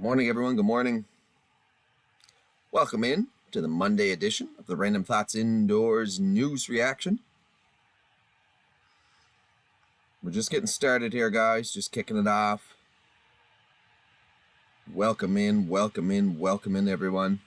Morning, everyone. Good morning. Welcome in to the Monday edition of the Random Thoughts Indoors News Reaction. We're just getting started here, guys. Just kicking it off. Welcome in, everyone.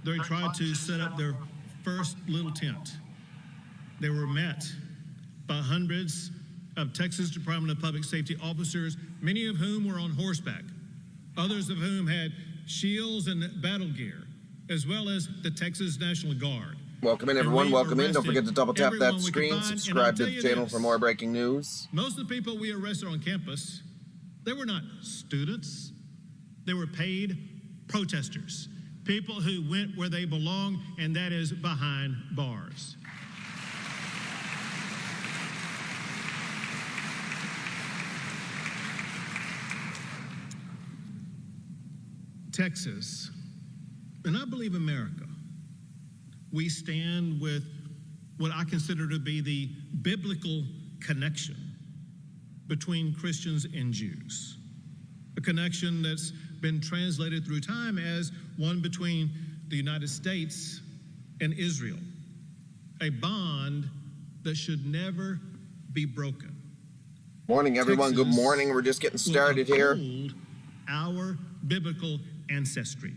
They tried to set up their first little tent. They were met by hundreds of Texas Department of Public Safety officers, many of whom were on horseback, others of whom had shields and battle gear, as well as the Texas National Guard. Welcome in, everyone. Welcome in. Don't forget to double tap that screen, subscribe to the channel for more breaking news. Most of the people we arrested on campus, they were not students. They were paid protesters. People who went where they belong, and that is behind bars. Texas, and I believe America, we stand with what I consider to be the biblical connection between Christians and Jews. A connection that's been translated through time as one between the United States and Israel, a bond that should never be broken. Morning, everyone. Texas Good morning. We're just getting started here. Our biblical ancestry.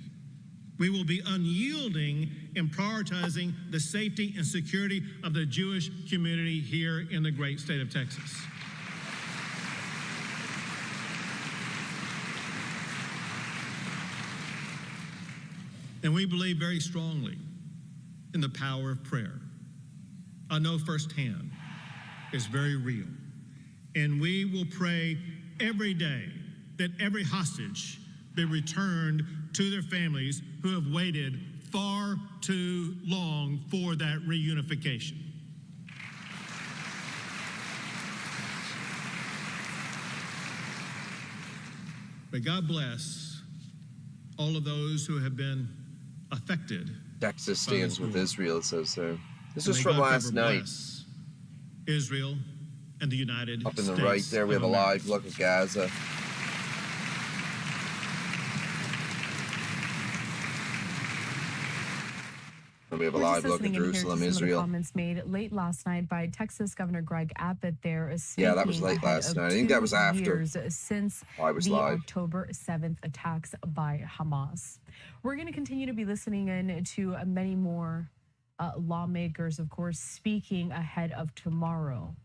We will be unyielding in prioritizing the safety and security of the Jewish community here in the great state of Texas. And we believe very strongly in the power of prayer. I know firsthand it's very real. And we will pray every day that every hostage be returned to their families who have waited far too long for that reunification. May God bless all of those who have been affected. Texas stands with Israel, it says there. This was May from God last ever night. bless Israel and the United Up in States. the right there, we have a America. live look at Gaza. And we have a live look at Jerusalem, Israel. Comments made late last night by Texas Governor Greg Abbott there. Yeah, that was late last night. I think that was after. Since I was the live. October 7th attacks by Hamas. We're going to continue to be listening in to many more lawmakers, of course, speaking ahead of tomorrow.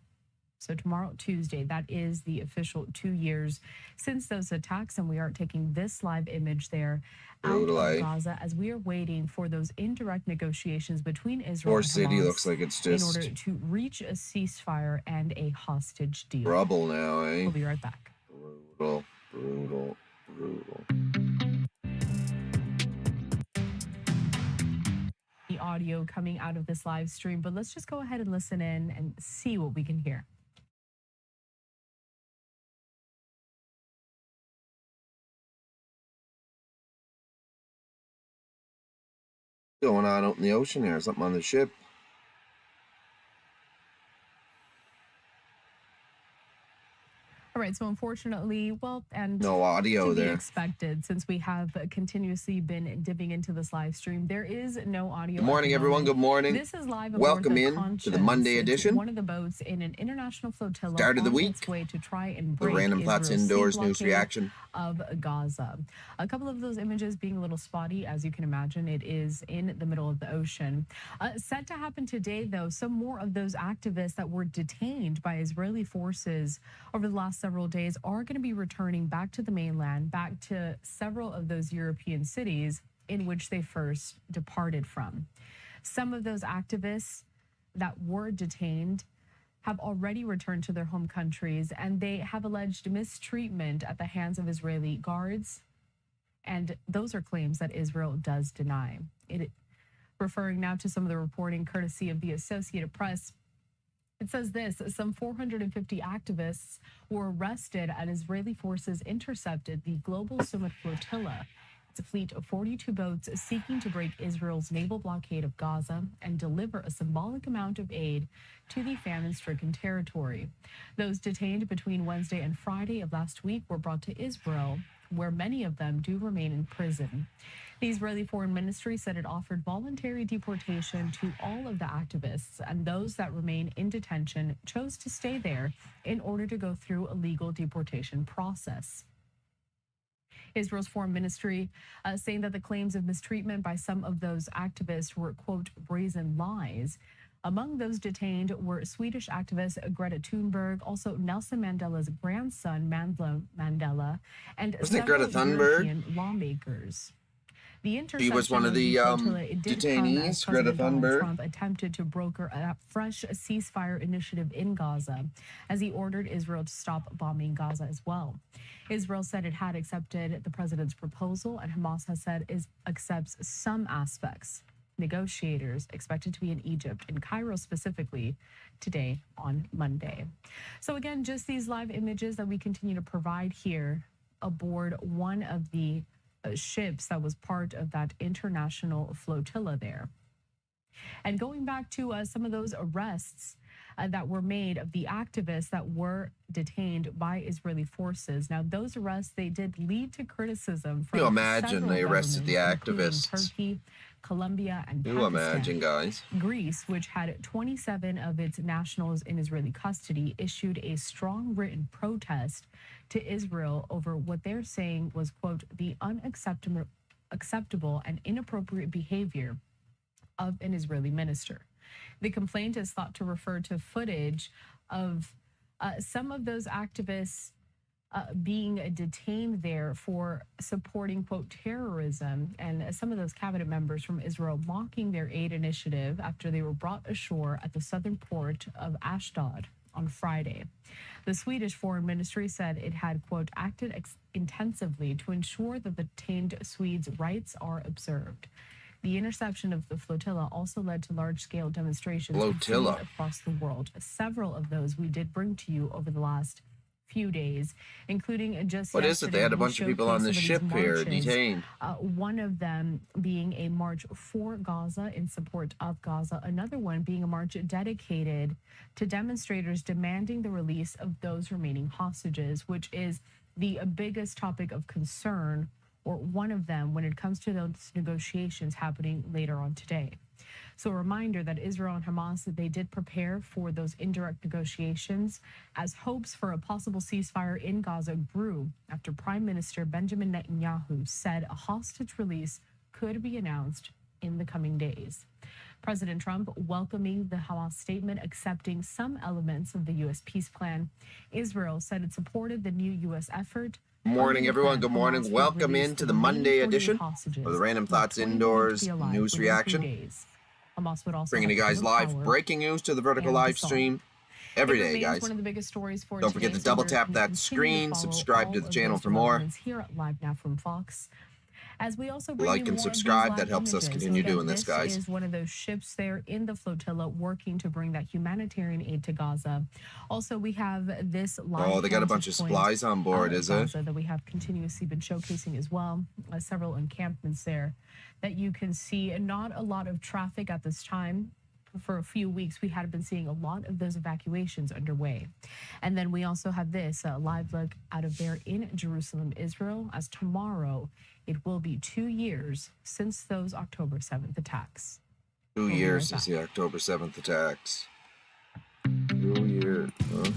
So tomorrow, Tuesday, that is the official 2 years since those attacks, and we are taking this live image there out of Gaza as we are waiting for those indirect negotiations between Israel and Hamas City looks like it's just in order to reach a ceasefire and a hostage deal. rubble now, eh? We'll be right back. Brutal, brutal, brutal. The audio coming out of this live stream, but let's just go ahead and listen in and see what we can hear. going on out in the ocean there? Something on the ship? All right, so unfortunately, well, and No audio to be there. expected, since we have continuously been dipping into this live stream, there is no audio. Good morning, everyone. Good morning. This is live. Welcome in to the Monday edition. One of the boats in an international flotilla Start of the on week. its way to try and The break Random Thoughts Israel's sea Indoors news blockade reaction. of Gaza. A couple of those images being a little spotty, as you can imagine. It is in the middle of the ocean. Set to happen today, though, some more of those activists that were detained by Israeli forces over the last several days are going to be returning back to the mainland, back to several of those European cities in which they first departed from. Some of those activists that were detained have already returned to their home countries, and they have alleged mistreatment at the hands of Israeli guards. And those are claims that Israel does deny. Referring now to some of the reporting courtesy of the Associated Press, it says this: some 450 activists were arrested as Israeli forces intercepted the Global Summit Flotilla. It's a fleet of 42 boats seeking to break Israel's naval blockade of Gaza and deliver a symbolic amount of aid to the famine-stricken territory. Those detained between Wednesday and Friday of last week were brought to Israel, where many of them do remain in prison. The Israeli Foreign Ministry said it offered voluntary deportation to all of the activists, and those that remain in detention chose to stay there in order to go through a legal deportation process. Israel's Foreign Ministry saying that the claims of mistreatment by some of those activists were, quote, brazen lies. Among those detained were Swedish activist Greta Thunberg, also Nelson Mandela's grandson, Mandela, and several European lawmakers. He was one of the detainees, Greta Thunberg. Trump attempted to broker a fresh ceasefire initiative in Gaza as he ordered Israel to stop bombing Gaza as well. Israel said it had accepted the president's proposal, and Hamas has said it accepts some aspects. Negotiators expected to be in Egypt, in Cairo specifically, today on Monday. So again, just these live images that we continue to provide here aboard one of the ships that was part of that international flotilla there. And going back to some of those arrests that were made of the activists that were detained by Israeli forces. Now, those arrests, they did lead to criticism from you imagine they arrested the activists. Turkey, Colombia, and you Pakistan. Imagine, guys. Greece, which had 27 of its nationals in Israeli custody, issued a strong written protest to Israel over what they're saying was, quote, the unacceptable and inappropriate behavior of an Israeli minister. The complaint is thought to refer to footage of some of those activists being detained there for supporting, quote, terrorism, and some of those cabinet members from Israel mocking their aid initiative after they were brought ashore at the southern port of Ashdod on Friday. The Swedish Foreign Ministry said it had, quote, acted intensively to ensure that the detained Swedes' rights are observed. The interception of the flotilla also led to large-scale demonstrations across the world. Several of those we did bring to you over the last few days, including just what is it? They had a bunch of people on the ship here detained. One of them being a march for Gaza in support of Gaza. Another one being a march dedicated to demonstrators demanding the release of those remaining hostages, which is the biggest topic of concern, or one of them, when it comes to those negotiations happening later on today. So a reminder that Israel and Hamas, they did prepare for those indirect negotiations as hopes for a possible ceasefire in Gaza grew after Prime Minister Benjamin Netanyahu said a hostage release could be announced in the coming days. President Trump welcoming the Hamas statement, accepting some elements of the U.S. peace plan. Israel said it supported the new U.S. effort. Morning, everyone. Good morning. Welcome into the Monday edition of the Random Thoughts Indoors news reaction. Bringing you guys live breaking news to the vertical live stream every day, guys. One of the biggest stories for Don't forget to double tap that screen, subscribe to the channel for more. Here at Live Now from Fox. As we also bring Like you and more of these subscribe. live That helps us images. continue Again, doing this, guys. This is one of those ships there in the flotilla working to bring that humanitarian aid to Gaza. Also, we have this live. Oh, they got a bunch of vantage point supplies on board, out of is it? Gaza that we have continuously been showcasing as well. Several encampments there that you can see. Not a lot of traffic at this time. For a few weeks, we had been seeing a lot of those evacuations underway. And then we also have this live look out of there in Jerusalem, Israel, as tomorrow it will be 2 years since those October 7th attacks. 2 We'll be years right since the October 7th attacks. 2 years. Huh?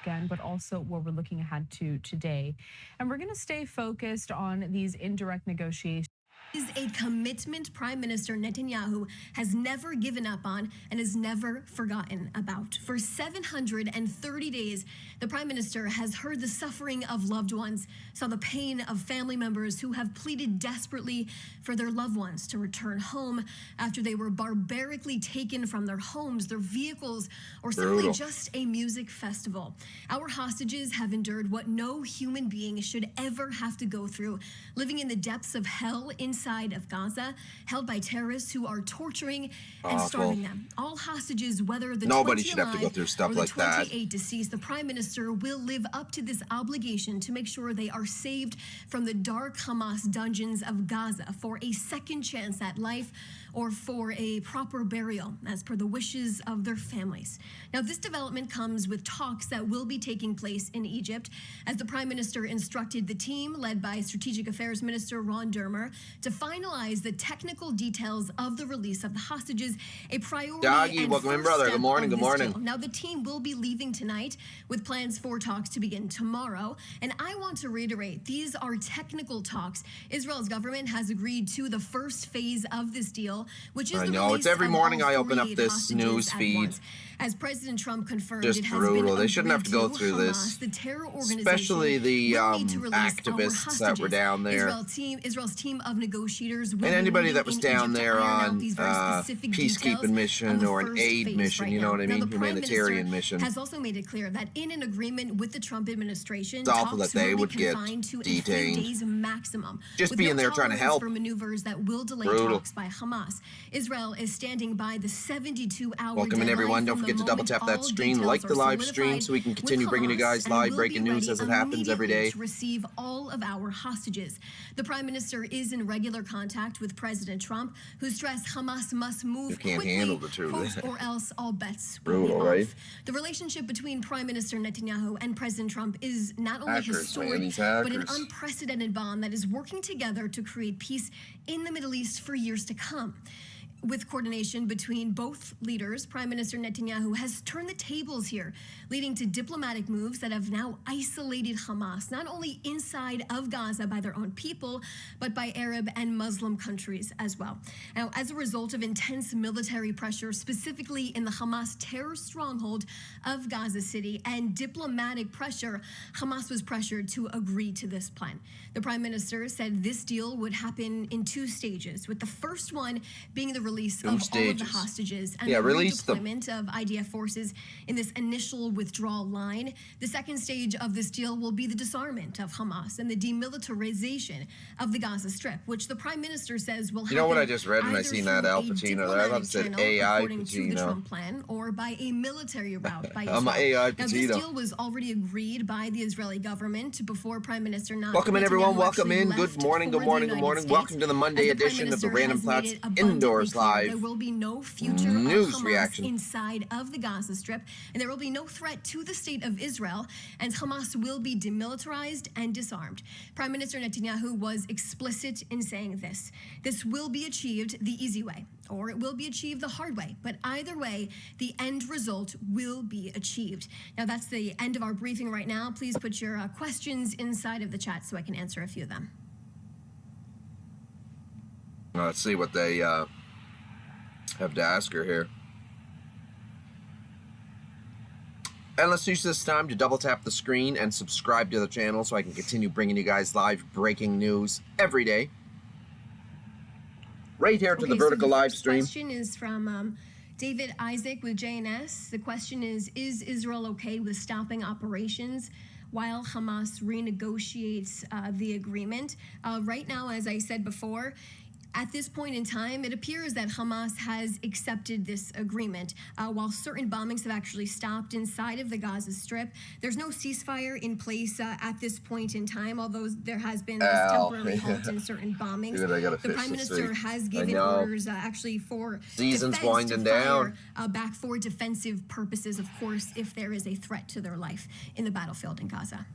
Again, but also what we're looking ahead to today. And we're going to stay focused on these indirect negotiations. Is a commitment Prime Minister Netanyahu has never given up on and has never forgotten about. For 730 days, the Prime Minister has heard the suffering of loved ones, saw the pain of family members who have pleaded desperately for their loved ones to return home after they were barbarically taken from their homes, their vehicles, or simply Brutal. just a music festival. Our hostages have endured what no human being should ever have to go through, living in the depths of hell inside of Gaza, held by terrorists who are torturing and Awful. starving them. All hostages, whether the Nobody 20 should have to go alive through stuff or the like that. 28 deceased, the Prime Minister will live up to this obligation to make sure they are saved from the dark Hamas dungeons of Gaza for a second chance at life or for a proper burial, as per the wishes of their families. Now, this development comes with talks that will be taking place in Egypt, as the Prime Minister instructed the team, led by Strategic Affairs Minister Ron Dermer, to finalize the technical details of the release of the hostages, a priority. Doggy, and welcome in, first brother. step Good morning, of good this morning. deal. Now, the team will be leaving tonight with plans for talks to begin tomorrow. And I want to reiterate, these are technical talks. Israel's government has agreed to the first phase of this deal, which is I the know, it's release every of morning all I open up 48 this hostages news at feed. once. As President Trump confirmed, Just it has brutal. been They shouldn't have to go agreed through Hamas, this. the terror organization, Especially the will need to release our activists that were hostages. down there. Israel's team of negotiators will And be anybody meeting that was in down Egypt to there iron out on these very specific details peacekeeping mission on the or an first aid phase mission, right you know now. what I Now, mean? the Prime Humanitarian Minister mission. has also made it clear that in an agreement with the Trump administration, It's awful talks that they will would be get confined to a detained. few days maximum. Just with being no there trying to tolerance help. for maneuvers that will delay Brutal. talks by Hamas. Israel is standing by the 72-hour Welcome in, deadline everyone. Don't from forget the to double moment tap that all stream, details like are the live stream solidified so we can with continue bringing you Hamas, guys and live will breaking be news ready as it happens every immediately day. to receive all of our hostages. The Prime Minister is in regular contact with President Trump, who stressed Hamas must move You can't quickly, handle the truth. quote, or else all bets will Brutal, be off. right? The relationship between Prime Minister Netanyahu and President Trump is not only Hackers, man, historic, these but an hackers. unprecedented bond that is working together to create peace in the Middle East for years to come. With coordination between both leaders, Prime Minister Netanyahu has turned the tables here, leading to diplomatic moves that have now isolated Hamas, not only inside of Gaza by their own people, but by Arab and Muslim countries as well. Now, as a result of intense military pressure, specifically in the Hamas terror stronghold of Gaza City, and diplomatic pressure, Hamas was pressured to agree to this plan. The Prime Minister said this deal would happen in 2 stages, with the first one being the release of all of the stages. hostages and Yeah, the release them. redeployment of IDF forces in this initial withdrawal line. The second stage of this deal will be the disarmament of Hamas and the demilitarization of the Gaza Strip, which the Prime Minister says will happen. You know what I just read when I either seen that through Al a Pacino there? I thought it diplomatic said channel, AI according to the Pacino. Trump plan, or by a military route by I'm Israel. a AI Now, this Pacino. deal was already agreed by the Israeli government before Prime Minister Welcome in, everyone. Netanyahu Welcome actually in. left Good morning, good for the morning, good United morning. States. Welcome to the Monday As the Prime edition of the Minister Random has made Thoughts it abundantly Indoors clear, Live there will be no future news of Hamas reaction. inside of the Gaza Strip, and there will be no threat to the state of Israel, and Hamas will be demilitarized and disarmed. Prime Minister Netanyahu was explicit in saying this. This will be achieved the easy way, or it will be achieved the hard way, but either way, the end result will be achieved. Now, that's the end of our briefing right now. Please put your questions inside of the chat so I can answer a few of them. Let's see what they have to ask her here. And let's use this time to double tap the screen and subscribe to the channel so I can continue bringing you guys live breaking news every day. Right here to the vertical live stream. The question is from David Isaac with JNS. The question is Israel okay with stopping operations while Hamas renegotiates the agreement. Right now, as I said before, at this point in time, it appears that Hamas has accepted this agreement. While certain bombings have actually stopped inside of the Gaza Strip, there's no ceasefire in place at this point in time, although there has been this temporary halt in certain bombings. Dude, I got a The fish Prime this Minister week. has I given know. orders actually for Season's defense winding to fire down. back for defensive purposes, of course, if there is a threat to their life in the battlefield in Gaza.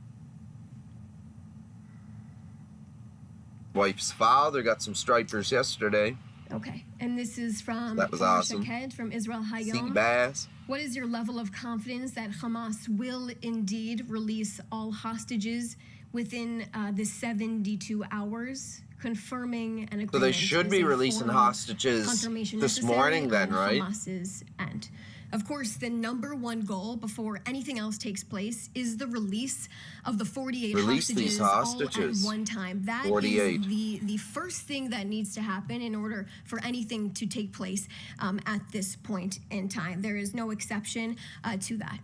Wife's father got some stripers yesterday. Okay, and this is from That was Omar awesome. Shaked from Israel Sea Hayom. bass. What is your level of confidence that Hamas will indeed release all hostages within the 72 hours, confirming an agreement? So they should is be a releasing formal hostages confirmation this necessary morning then, on right? Hamas's end. Of course, the number one goal before anything else takes place is the release of the 48 Release these hostages. all at one time. That 48. is the first thing that needs to happen in order for anything to take place at this point in time. There is no exception to that.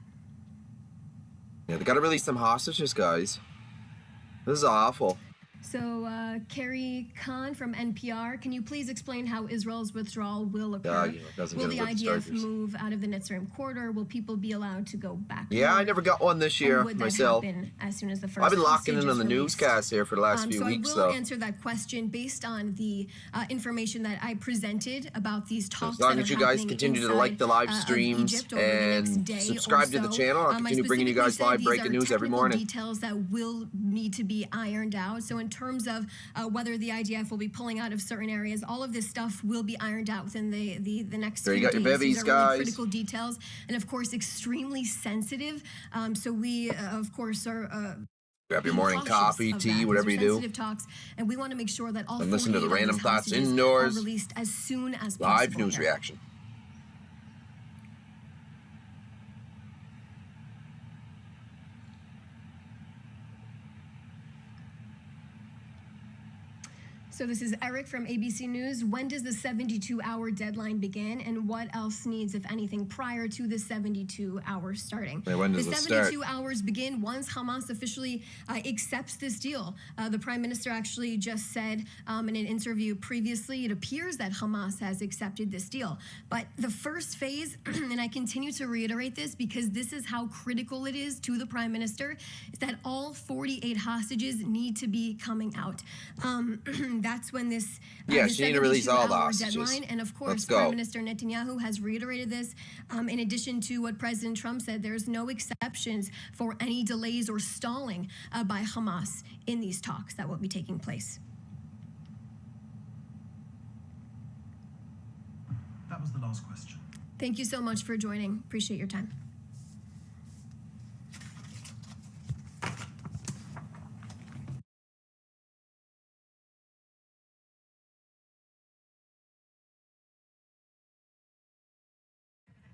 Yeah, they got to release some hostages, guys. This is awful. So, Carrie Khan from NPR, can you please explain how Israel's withdrawal will occur? Yeah, it doesn't Will get the a good IDF strikers. move out of the Netzarim corridor? Will people be allowed to go back? Yeah, I north? never got one this year And would that myself. happen as soon as the first I've been locking hostage in on is the released? newscast here for the last few So weeks, I will though. answer that question based on the information that I presented about these talks. As long that as are you guys happening continue to like the inside, live of streams Egypt over the next and day subscribe or to the so. channel, I'll I continue bringing you guys specifically live said breaking these are news every technical morning. details that will need to be ironed out. So in terms of whether the IDF will be pulling out of certain areas, all of this stuff will be ironed out within the next There you few got your days. bevies, These are really guys. critical details and of course extremely sensitive. So we of course are Grab your being morning cautious coffee, of tea, that. These whatever are you do. sensitive talks, and we want to make sure that all And listen to the 48 of Random these Thoughts hostages Indoors. are released as soon as possible. Live news here. reaction. So this is Eric from ABC News. When does the 72-hour deadline begin, and what else needs, if anything, prior to the 72 hours starting? Hey, when does the it start? 72 hours begin once Hamas officially accepts this deal. The Prime Minister actually just said in an interview previously, it appears that Hamas has accepted this deal. But the first phase, and I continue to reiterate this because this is how critical it is to the Prime Minister, is that all 48 hostages need to be coming out. That's when this Yeah, the she need to release all the 72-hour hostages. deadline, and of course, Let's go. Prime Minister Netanyahu has reiterated this. In addition to what President Trump said, there's no exceptions for any delays or stalling by Hamas in these talks that will be taking place. That was the last question. Thank you so much for joining. Appreciate your time.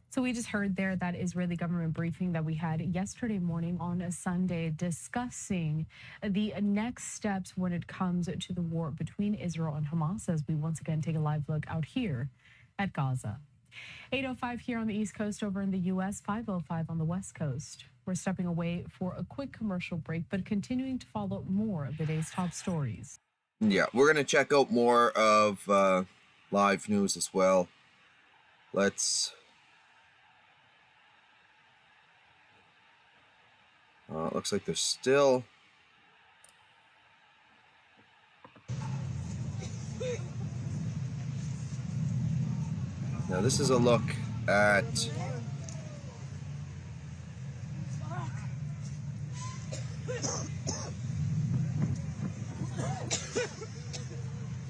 So we just heard there that Israeli government briefing that we had yesterday morning on a Sunday discussing the next steps when it comes to the war between Israel and Hamas, as we once again take a live look out here at Gaza. 8:05 here on the East Coast, over in the U.S., 5:05 on the West Coast. We're stepping away for a quick commercial break, but continuing to follow more of the day's top stories. Yeah, we're going to check out more of live news as well. Let's... it looks like there's still... Now this is a look at...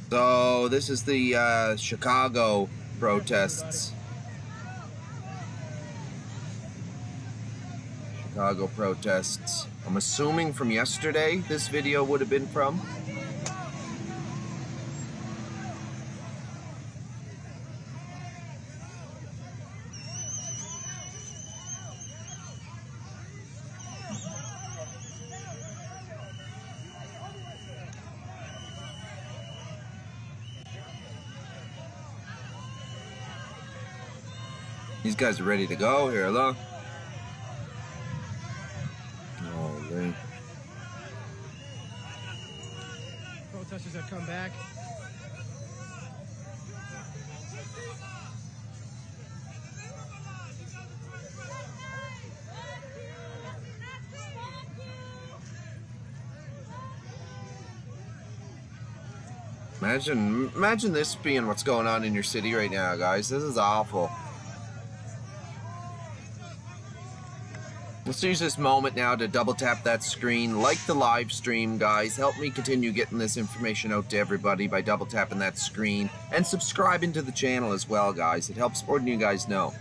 So this is the Chicago protests. Chicago protests. I'm assuming from yesterday this video would have been from. These guys are ready to go here, look. Holy. protesters have come back. Imagine this being what's going on in your city right now, guys. This is awful. Let's use this moment now to double tap that screen, like the live stream, guys. Help me continue getting this information out to everybody by double tapping that screen, and subscribing to the channel as well, guys. It helps more than you guys know.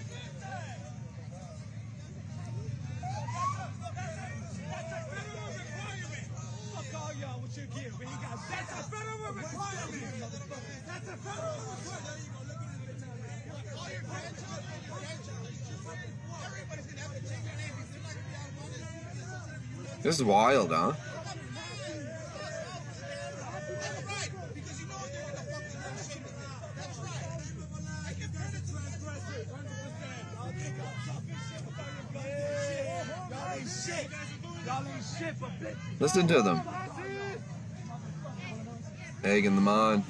This is wild, huh? Listen to them. Egging them on.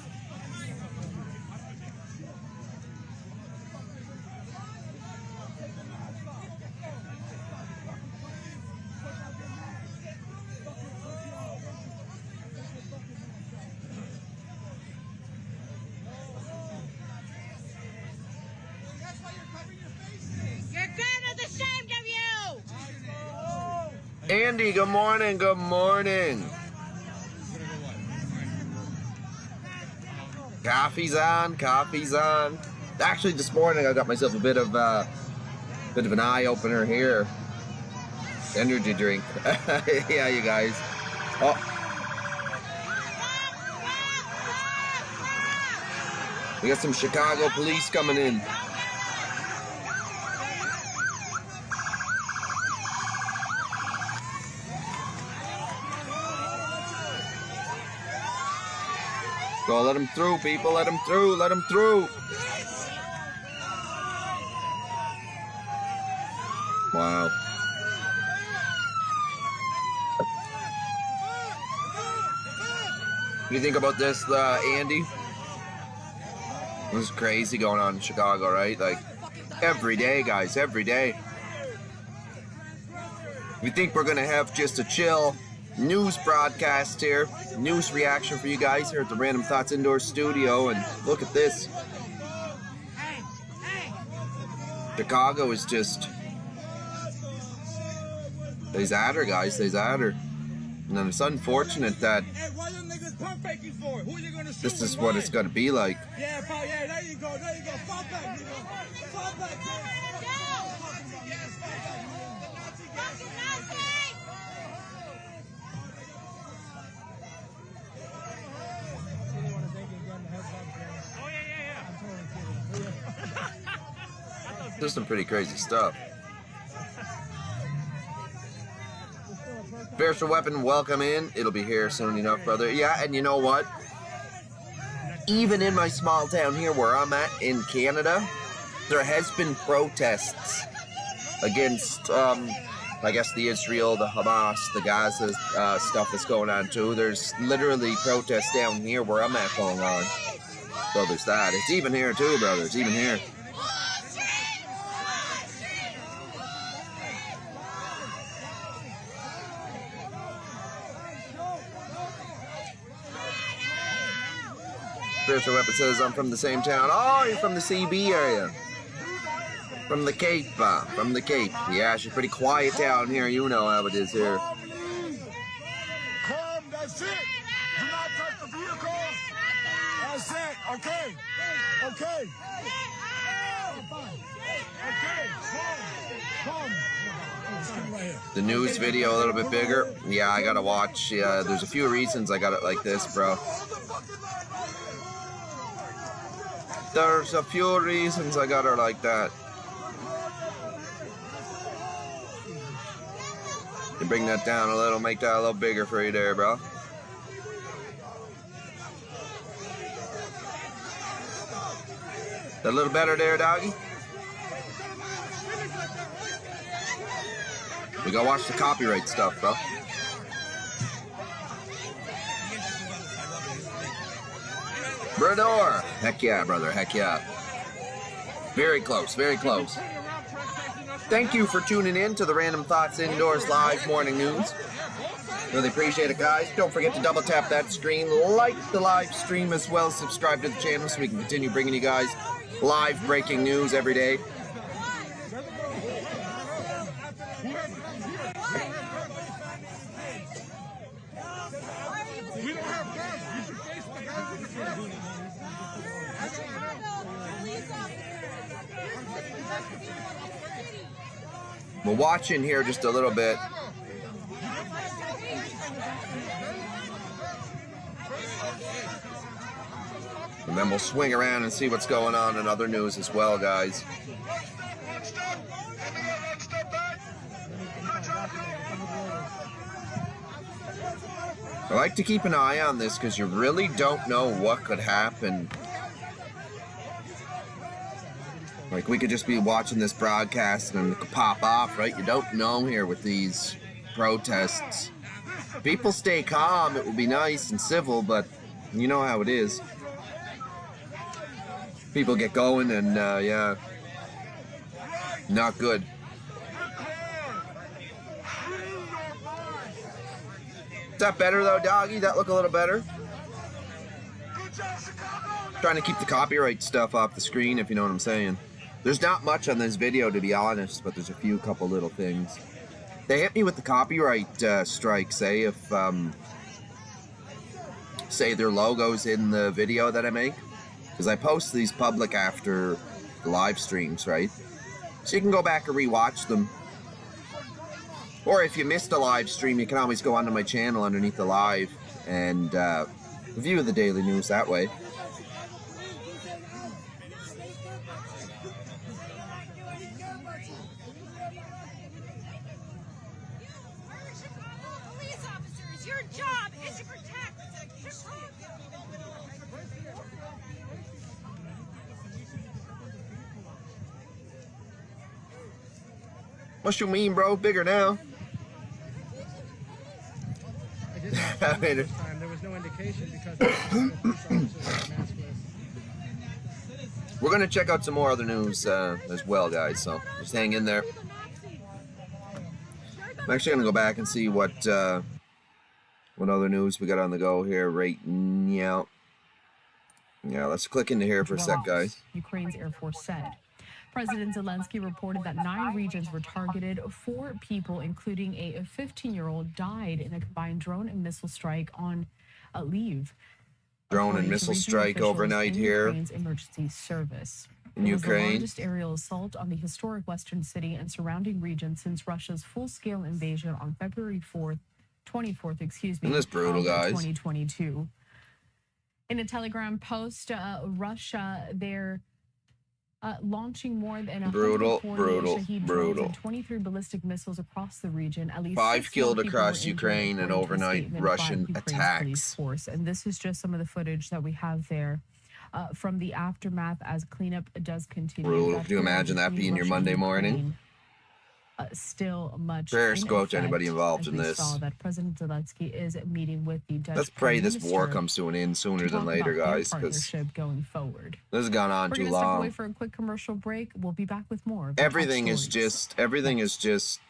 Andy, good morning, good morning. Coffee's on, coffee's on. Actually, this morning I got myself a bit of an eye opener here. Energy drink. Yeah, you guys. Oh. We got some Chicago police coming in. Go, let them through, people. Let them through. Let them through. Wow. What do you think about this, Andy? This is crazy going on in Chicago, right? Like, every day, guys, every day. We think we're going to have just a chill news broadcast here, news reaction for you guys here at the Random Thoughts Indoor Studio, and look at this. Chicago is just, they's at her, guys, they's at her. And then it's unfortunate that this is what it's going to be like. Yeah, there you go, there you go. Fall back, fall back. There's some pretty crazy stuff. Spiritual Weapon, welcome in. It'll be here soon enough, brother. Yeah, and you know what? Even in my small town here where I'm at in Canada, there has been protests against, I guess, the Israel, the Hamas, the Gaza stuff that's going on too. There's literally protests down here where I'm at going on. So there's that. It's even here too, brother. It's even here. Spiritual Weapon says, I'm from the same town. Oh, you're from the CB area. From the Cape, from the Cape. Yeah, she's pretty quiet down here. You know how it is here. Calm, that's it. Do not touch the vehicle. That's it. Okay. Okay. Calm. The news video a little bit bigger. Yeah, I gotta watch. Yeah, there's a few reasons I got it like this, bro. There's a few reasons I got her like that. You bring that down a little, make that a little bigger for you there, bro. That a little better there, doggy? We gotta watch the copyright stuff, bro. Brador. Heck yeah, brother. Heck yeah. Very close. Very close. Thank you for tuning in to the Random Thoughts Indoors live morning news. Really appreciate it, guys. Don't forget to double tap that screen, like the live stream as well, subscribe to the channel so we can continue bringing you guys live breaking news every day. We'll watch in here just a little bit. And then we'll swing around and see what's going on in other news as well, guys. I like to keep an eye on this because you really don't know what could happen. Like, we could just be watching this broadcast and it could pop off, right? You don't know here with these protests. People stay calm, it will be nice and civil, but you know how it is. People get going and, yeah, not good. Is that better though, doggy? That look a little better? Trying to keep the copyright stuff off the screen, if you know what I'm saying. There's not much on this video, to be honest, but there's a couple little things. They hit me with the copyright strikes, if, say their logo's in the video that I make. Because I post these public after the live streams, right? So you can go back and rewatch them. Or if you missed a live stream, you can always go onto my channel underneath the live and view the daily news that way. What you mean, bro? Bigger now. I mean, this time there was no indication because we're gonna check out some more other news as well, guys. So just hang in there. I'm actually gonna go back and see what other news we got on the go here right now. Yeah, let's click into here for a sec, guys. Ukraine's Air Force said. President Zelensky reported that 9 regions were targeted. 4 people, including a 15-year-old, died in a combined drone and missile strike on Lviv. Drone and missile strike overnight here Ukraine's emergency service. in It was the Ukraine. largest aerial assault on the historic western city and surrounding region since Russia's full-scale invasion on February 24th, Isn't this brutal, guys? 2022. In a Telegram post, Russia, they're launching more than 140 Shahed drones and 23 ballistic missiles across the region. At least 5 6 killed more people across were injured, Ukraine in according to a overnight statement Russian by Ukraine's attacks. police force. And this is just some of the footage that we have there from the aftermath as cleanup does continue. Brutal. Could you imagine that being your Monday morning? Still much. Prayers in go out to effect, anybody involved as in we this. Saw that President Zelensky is meeting with the Dutch Let's pray Prime this war Minister comes to an end sooner to than talk later, about their guys, because partnership going forward. this has gone on We're too going to step away long. for a quick commercial break. We'll be back with more. of the top Everything is stories. just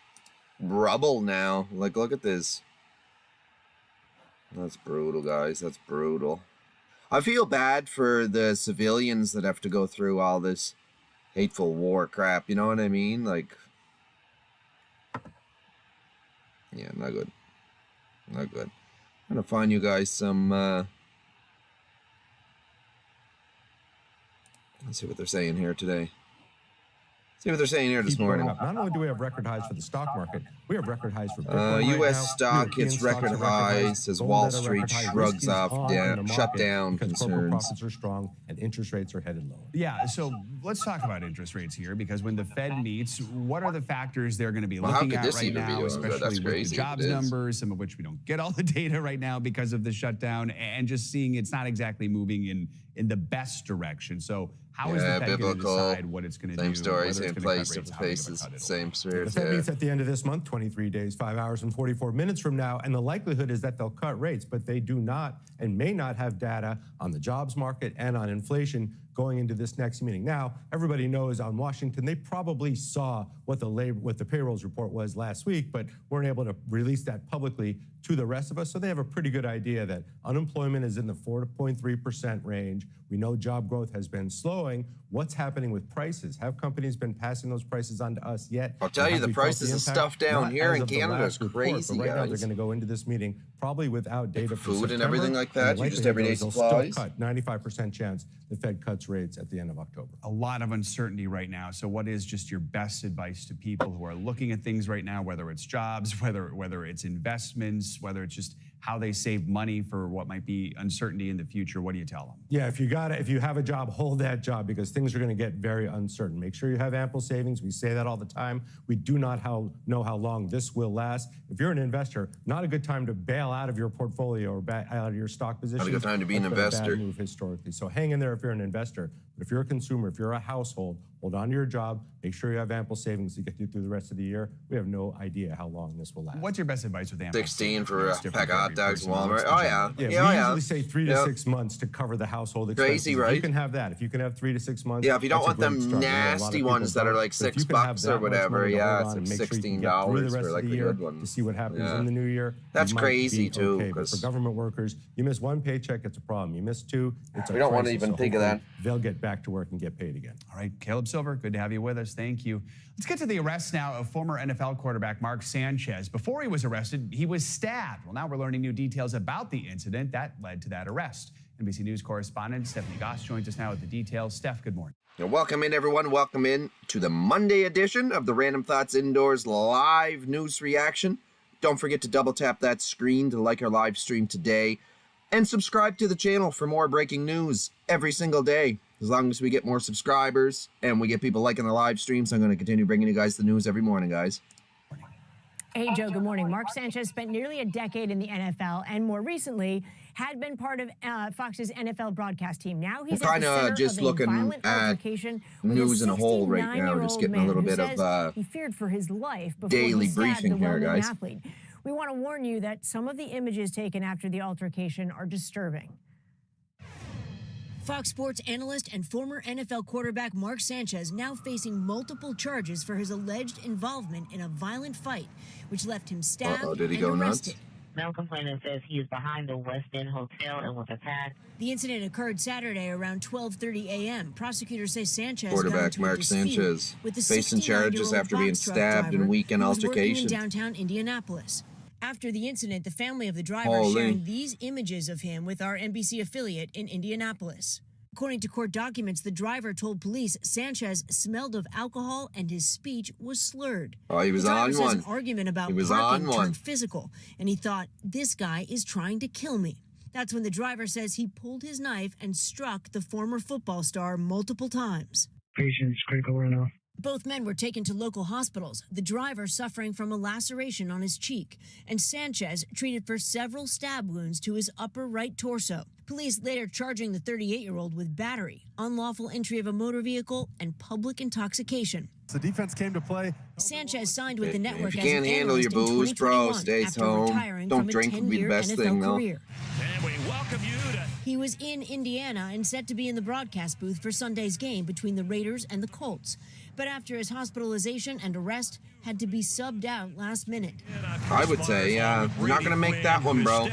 rubble now. Like, look at this. That's brutal, guys. That's brutal. I feel bad for the civilians that have to go through all this hateful war crap. You know what I mean? Like, yeah, not good. Not good. I'm gonna find you guys some, let's see what they're saying here today. See what they're saying here this morning. Not only do we have record highs for the stock market, we have record highs for Bitcoin right U.S. now. stock European hits stocks record are highs as Gold Wall at a Street record high. shrugs Risk is off on in the market shut down because corporate concerns. profits are strong and interest rates are headed lower. Yeah, so let's talk about interest rates here, because when the Fed meets, what are the factors they're going to be Well, how looking could at this right even be now, doing good? That's especially with crazy the if it jobs is. numbers, some of which we don't get all the data right now because of the shutdown, and just seeing it's not exactly moving in the best direction. So How is the Fed going to biblical. decide what it's going to do? Same story, whether it's same gonna cut place, rates, different how they're gonna faces, cut it? same The spirit. Fed meets at the end of this month, 23 days, 5 hours, and 44 minutes from now, and the likelihood is that they'll cut rates, but they do not and may not have data on the jobs market and on inflation going into this next meeting. Now, everybody knows on Washington, they probably saw what the payrolls report was last week, but weren't able to release that publicly to the rest of us. So they have a pretty good idea that unemployment is in the 4.3% range. We know job growth has been slowing. What's happening with prices? Have companies been passing those prices on to us yet? I'll tell you, the prices of stuff down here in Canada is crazy, but right now, they're guys. going to go into this meeting probably without data for Food and everything September, like that, and the just likelihood everyday is they'll supplies. Still cut 95% chance the Fed cuts rates at the end of October. A lot of uncertainty right now. So what is just your best advice to people who are looking at things right now, whether it's jobs, whether it's investments, whether it's just how they save money for what might be uncertainty in the future? What do you tell them? Yeah, if you have a job, hold that job because things are going to get very uncertain. Make sure you have ample savings. We say that all the time. We do not know how long this will last. If you're an investor, not a good time to bail out of your portfolio or out of your stock position. Not a good time to be an investor. Bad move historically. So hang in there if you're an investor. But if you're a consumer, if you're a household, hold on to your job. Make sure you have ample savings to get you through the rest of the year. We have no idea how long this will last. What's your best advice with ample 16 for savings? a Different pack of for hot every dogs, person. Walmart. What's the Oh, general? yeah. Yeah, we usually say 3 to 6 months to cover the household expenses. Crazy, If right? you can have that. If you can have 3 to 6 months. Yeah, if you don't that's want a great them start. I know a lot of nasty people ones that are don't, like but if you $6 can have or that much whatever, money to yeah, hold on and it's make sure you can $16 get through the for rest like of the the year good one. to see what happens Yeah. in the new year. That's you might crazy, be too, okay. But 'cause- for government workers, you miss one paycheck, it's a problem. You miss two, it's a We don't wanna crisis. even So think of hopefully that. They'll get back to work and get paid again. All right, Caleb Silver, good to have you with us. Thank you. Let's get to the arrest now of former NFL quarterback Mark Sanchez. Before he was arrested, he was stabbed. Well, now we're learning new details about the incident that led to that arrest. NBC News correspondent Stephanie Goss joins us now with the details. Steph, good morning. Now, welcome in, everyone. Welcome in to the Monday edition of the Random Thoughts Indoors live news reaction. Don't forget to double tap that screen to like our live stream today and subscribe to the channel for more breaking news every single day. As long as we get more subscribers and we get people liking the live streams, I'm going to continue bringing you guys the news every morning, guys. Hey, Joe, good morning. Mark Sanchez spent nearly a decade in the NFL and more recently had been part of Fox's NFL broadcast team. Now he's We're at the kinda center just of a looking violent at altercation with news in a whole right now. Just 69-year-old getting a man little who bit says of he feared for his life before daily he stabbed briefing the here, well-known guys. athlete. We want to warn you that some of the images taken after the altercation are disturbing. Fox Sports analyst and former NFL quarterback Mark Sanchez now facing multiple charges for his alleged involvement in a violent fight, which left him stabbed Uh-oh, did he and go arrested. nuts? Male complainant says he is behind the West End Hotel and was attacked. The incident occurred Saturday around 12:30 a.m. Prosecutors say Sanchez got Quarterback into a Mark dispute Sanchez with the facing charges 69-year-old after being box truck stabbed in driver weekend who was working altercation. in downtown Indianapolis. After the incident, the family of the driver Holy. sharing these images of him with our NBC affiliate in Indianapolis. According to court documents, the driver told police Sanchez smelled of alcohol and his speech was slurred. Oh, he was the driver on says one. an argument about He was parking on one. turned physical, and he thought, this guy is trying to kill me. That's when the driver says he pulled his knife and struck the former football star multiple times. Patient's critical right now. Both men were taken to local hospitals, the driver suffering from a laceration on his cheek, and Sanchez treated for several stab wounds to his upper right torso. Police later charging the 38-year-old with battery, unlawful entry of a motor vehicle, and public intoxication. The defense came to play. Sanchez signed with the network If you as can't an handle your analyst in booze, bro, 2021 stay after home. retiring Don't from a drink would be the 10-year best NFL thing, though. career. And we welcome you to. He was in Indiana and set to be in the broadcast booth for Sunday's game between the Raiders and the Colts. But after his hospitalization and arrest, had to be subbed out last minute. I would say, yeah, we're not going to make that one, bro.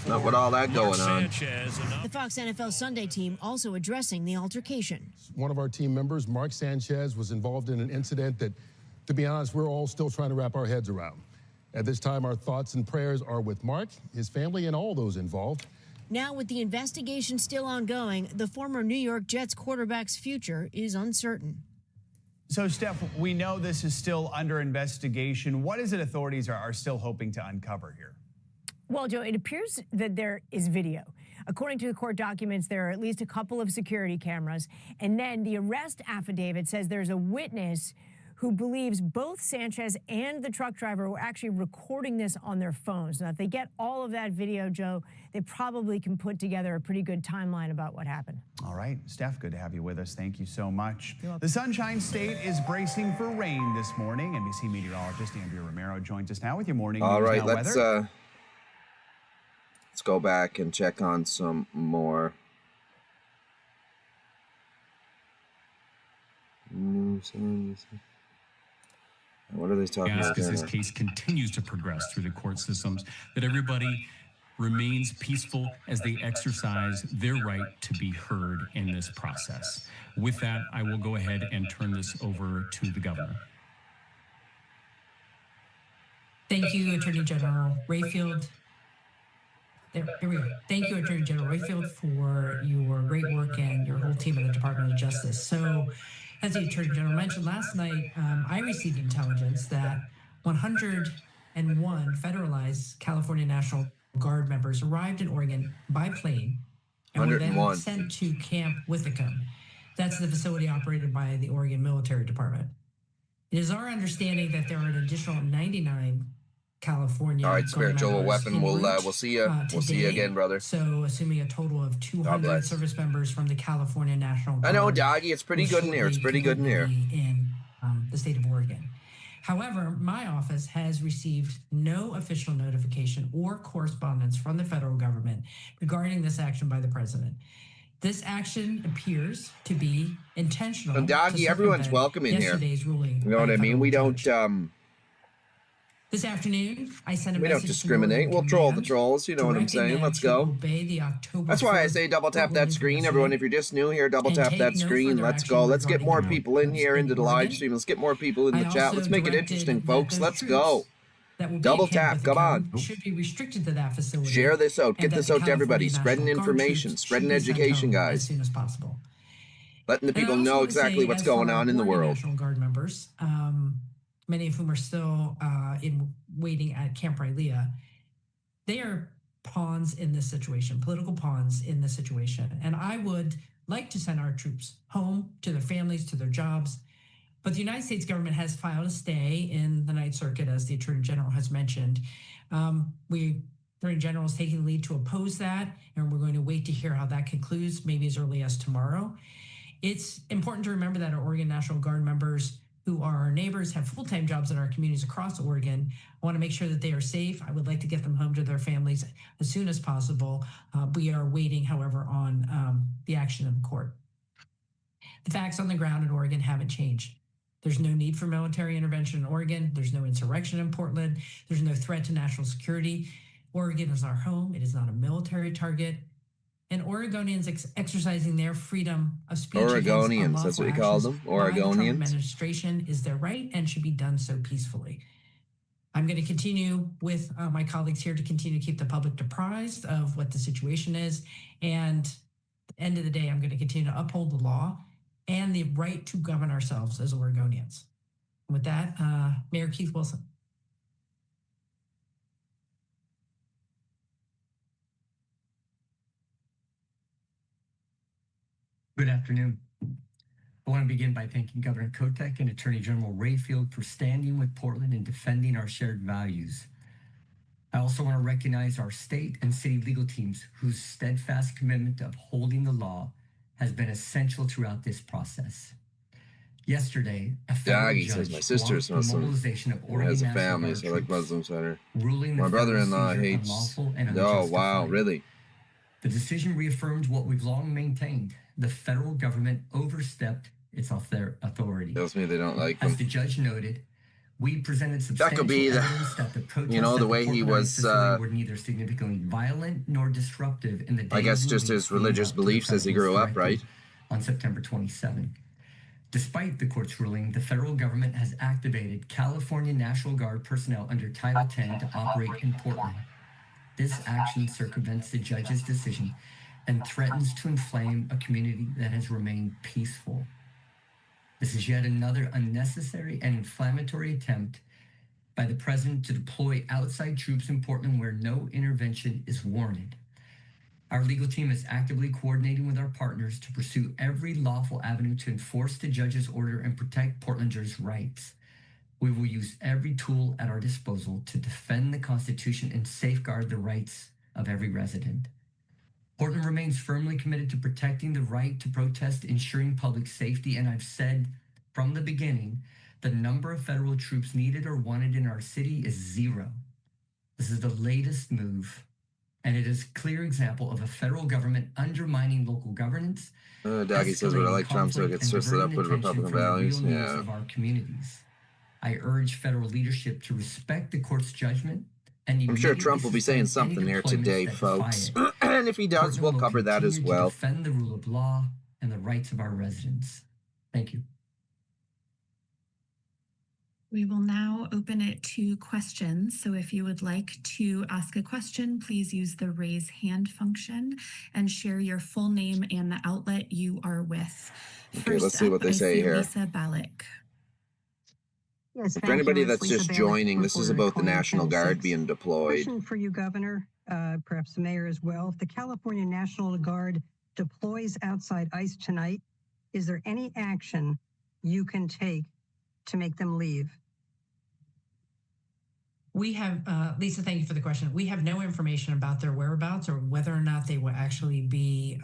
Not with all that going on. The Fox NFL Sunday team also addressing the altercation. One of our team members, Mark Sanchez, was involved in an incident that, to be honest, we're all still trying to wrap our heads around. At this time, our thoughts and prayers are with Mark, his family, and all those involved. Now, with the investigation still ongoing, the former New York Jets quarterback's future is uncertain. So, Steph, we know this is still under investigation. What is it authorities are still hoping to uncover here? Well, Joe, it appears that there is video. According to the court documents, there are at least a couple of security cameras. And then the arrest affidavit says there's a witness who believes both Sanchez and the truck driver were actually recording this on their phones. Now, if they get all of that video, Joe, they probably can put together a pretty good timeline about what happened. All right, Steph, good to have you with us. Thank you so much. The Sunshine State is bracing for rain this morning. NBC meteorologist Andrea Romero joins us now with your morning All news right, now let's weather. let's go back and check on some more news. What are they talking about? As this case continues to progress through the court systems, that everybody remains peaceful as they exercise their right to be heard in this process. With that, I will go ahead and turn this over to the governor. Thank you, Attorney General Rayfield. Here we go. Thank you, Attorney General Rayfield, for your great work and your whole team at the Department of Justice. So, as the Attorney General mentioned last night, I received intelligence that 101 federalized California National Guard members arrived in Oregon by plane and were then 101. sent to Camp Withicum. That's the facility operated by the Oregon Military Department. It is our understanding that there are an additional 99 California. All right, Guard spiritual members weapon. en We'll route, see you. We'll see you today. again, brother. So, assuming a total of 200 bless. service members from the California National Guard. I know, Doggy. It's pretty good in here. It's pretty good in here. In the state of Oregon. However, my office has received no official notification or correspondence from the federal government regarding this action by the president. This action appears to be intentional. And Doggy, to everyone's circumvent welcome in here. yesterday's ruling You know by what I a mean? We federal don't judge. This afternoon, I sent a we message don't discriminate. to We'll troll the trolls. You know what I'm saying? Let's go. obey the October That's why I 4th say double tap that ruling screen, yesterday. everyone. If you're just new here, double And tap take that no screen. further Let's action go. Let's get regarding more the people in here into the live Oregon. stream. Let's get more people in I the chat. also Let's make it directed interesting, that folks. those Let's troops go. that will be Double at Camp tap. Come on. Withicum should be restricted to that facility. Share this out. and Get that this the out to everybody. California Spreading National Guard information. troops Spreading should be sent education, home guys. as soon as possible. Letting the And I people also know want to exactly say, what's as for going on in the Oregon world. National Guard members, many of whom are still in waiting at Camp Rylea, they are pawns in this situation, political pawns in this situation. And I would like to send our troops home to their families, to their jobs. But the United States government has filed a stay in the Ninth Circuit, as the Attorney General has mentioned. The Attorney General is taking the lead to oppose that, and we're going to wait to hear how that concludes, maybe as early as tomorrow. It's important to remember that our Oregon National Guard members, who are our neighbors, have full-time jobs in our communities across Oregon. I want to make sure that they are safe. I would like to get them home to their families as soon as possible. We are waiting, however, on the action of the court. The facts on the ground in Oregon haven't changed. There's no need for military intervention in Oregon. There's no insurrection in Portland. There's no threat to national security. Oregon is our home. It is not a military target. And Oregonians exercising their freedom of speech. Oregonians, that's what you call them? By the Trump Oregonians. administration is their right and should be done so peacefully. I'm going to continue with my colleagues here to continue to keep the public apprised of what the situation is. And at the end of the day, I'm going to continue to uphold the law and the right to govern ourselves as Oregonians. With that, Mayor Keith Wilson. Good afternoon. I want to begin by thanking Governor Kotek and Attorney General Rayfield for standing with Portland and defending our shared values. I also want to recognize our state and city legal teams whose steadfast commitment to upholding the law has been essential throughout this process. Yesterday, a federal Doggy judge says my sister's blocked the Muslim. mobilization of He Oregon has a National family, Guard so I like troops, Muslims better. ruling the My federal brother-in-law seizure hates. unlawful and Oh, wow, unjustified. really? The decision reaffirms what we've long maintained. The federal government overstepped its authority. Tells me they don't like As them. the judge noted, we presented That substantial could be the, evidence that the protests you know, at the way he Portland was, facility were neither significantly violent nor disruptive in the I days guess just leading his religious up to the beliefs as he grew up, president's right? directive on September 27. Despite the court's ruling, the federal government has activated California National Guard personnel under Title 10 to operate in Portland. This action circumvents the judge's decision and threatens to inflame a community that has remained peaceful. This is yet another unnecessary and inflammatory attempt by the president to deploy outside troops in Portland where no intervention is warranted. Our legal team is actively coordinating with our partners to pursue every lawful avenue to enforce the judge's order and protect Portlanders' rights. We will use every tool at our disposal to defend the Constitution and safeguard the rights of every resident. Portland remains firmly committed to protecting the right to protest, ensuring public safety, and I've said from the beginning, the number of federal troops needed or wanted in our city is 0. This is the latest move, and it is a clear example of a federal government undermining local governance. Doggy says, but I like Trump, so it gets twisted up with Republican values. Yeah. Of our communities. I urge federal leadership to respect the court's judgment. And I'm sure Trump will be saying something here today, folks. And if he does, we'll cover that as well. Defend the rule of law and the rights of our residents. Thank you. We will now open it to questions. So if you would like to ask a question, please use the raise hand function and share your full name and the outlet you are with. Okay, let's see what they say here. Lisa Balick. Yes, for anybody that's just joining, this is about the National Guard being deployed. Question for you, Governor, perhaps the mayor as well. If the California National Guard deploys outside ICE tonight, is there any action you can take to make them leave? We have, Lisa, thank you for the question. We have no information about their whereabouts or whether or not they will actually be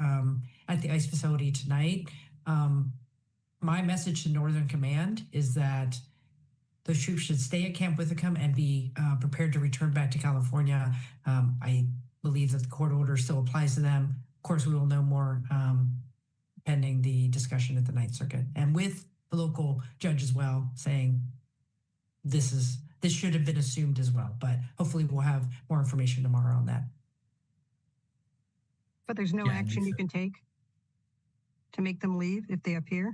at the ICE facility tonight. My message to Northern Command is that those troops should stay at Camp Withicum and be prepared to return back to California. I believe that the court order still applies to them. Of course, we will know more pending the discussion at the Ninth Circuit, and with the local judge as well, saying this should have been assumed as well. But hopefully, we'll have more information tomorrow on that. But there's no action you can take to make them leave if they appear?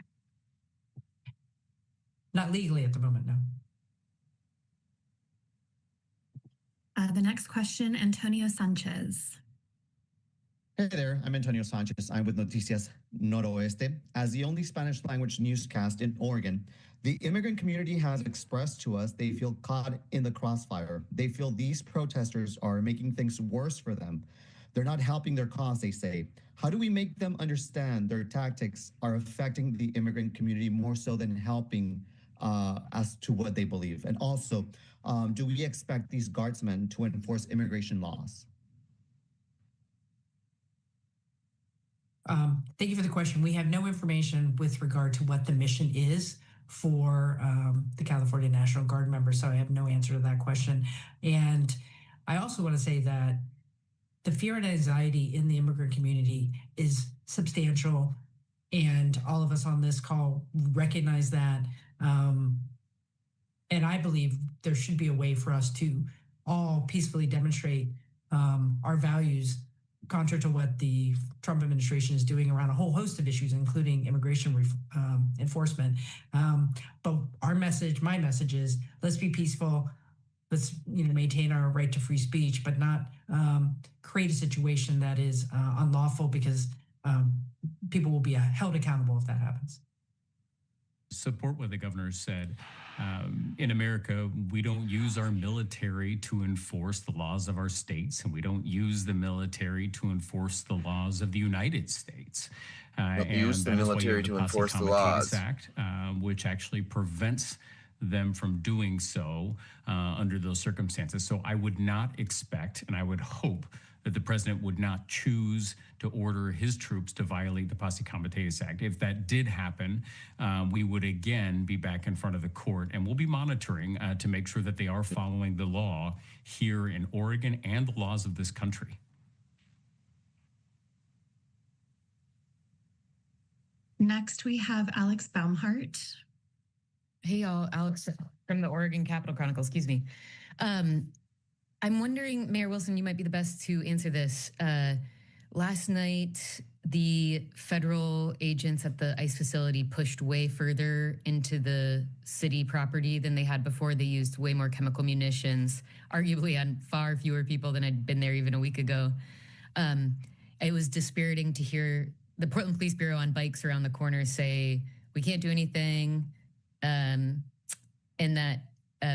Not legally at the moment, no. The next question, Antonio Sanchez. Hey there, I'm Antonio Sanchez. I'm with Noticias Noroeste. As the only Spanish language newscast in Oregon, the immigrant community has expressed to us they feel caught in the crossfire. They feel these protesters are making things worse for them. They're not helping their cause, they say. How do we make them understand their tactics are affecting the immigrant community more so than helping as to what they believe? And also, do we expect these guardsmen to enforce immigration laws? Thank you for the question. We have no information with regard to what the mission is for the California National Guard members, so I have no answer to that question. And I also want to say that the fear and anxiety in the immigrant community is substantial, and all of us on this call recognize that. And I believe there should be a way for us to all peacefully demonstrate our values, contrary to what the Trump administration is doing around a whole host of issues, including immigration enforcement. But my message is, let's be peaceful. Let's maintain our right to free speech, but not create a situation that is unlawful, because people will be held accountable if that happens. Support what the governor said. In America, we don't use our military to enforce the laws of our states, and we don't use the military to enforce the laws of the United States. And use the military to enforce the laws. Act, which actually prevents them from doing so under those circumstances. So I would not expect, and I would hope, that the president would not choose to order his troops to violate the Posse Comitatus Act. If that did happen, we would again be back in front of the court, and we'll be monitoring to make sure that they are following the law here in Oregon and the laws of this country. Next, we have Alex Baumhart. Hey, y'all. Alex from the Oregon Capitol Chronicle. Excuse me. I'm wondering, Mayor Wilson, you might be the best to answer this. Last night, the federal agents at the ICE facility pushed way further into the city property than they had before. They used way more chemical munitions, arguably on far fewer people than had been there even a week ago. It was dispiriting to hear the Portland Police Bureau on bikes around the corner say, we can't do anything, and that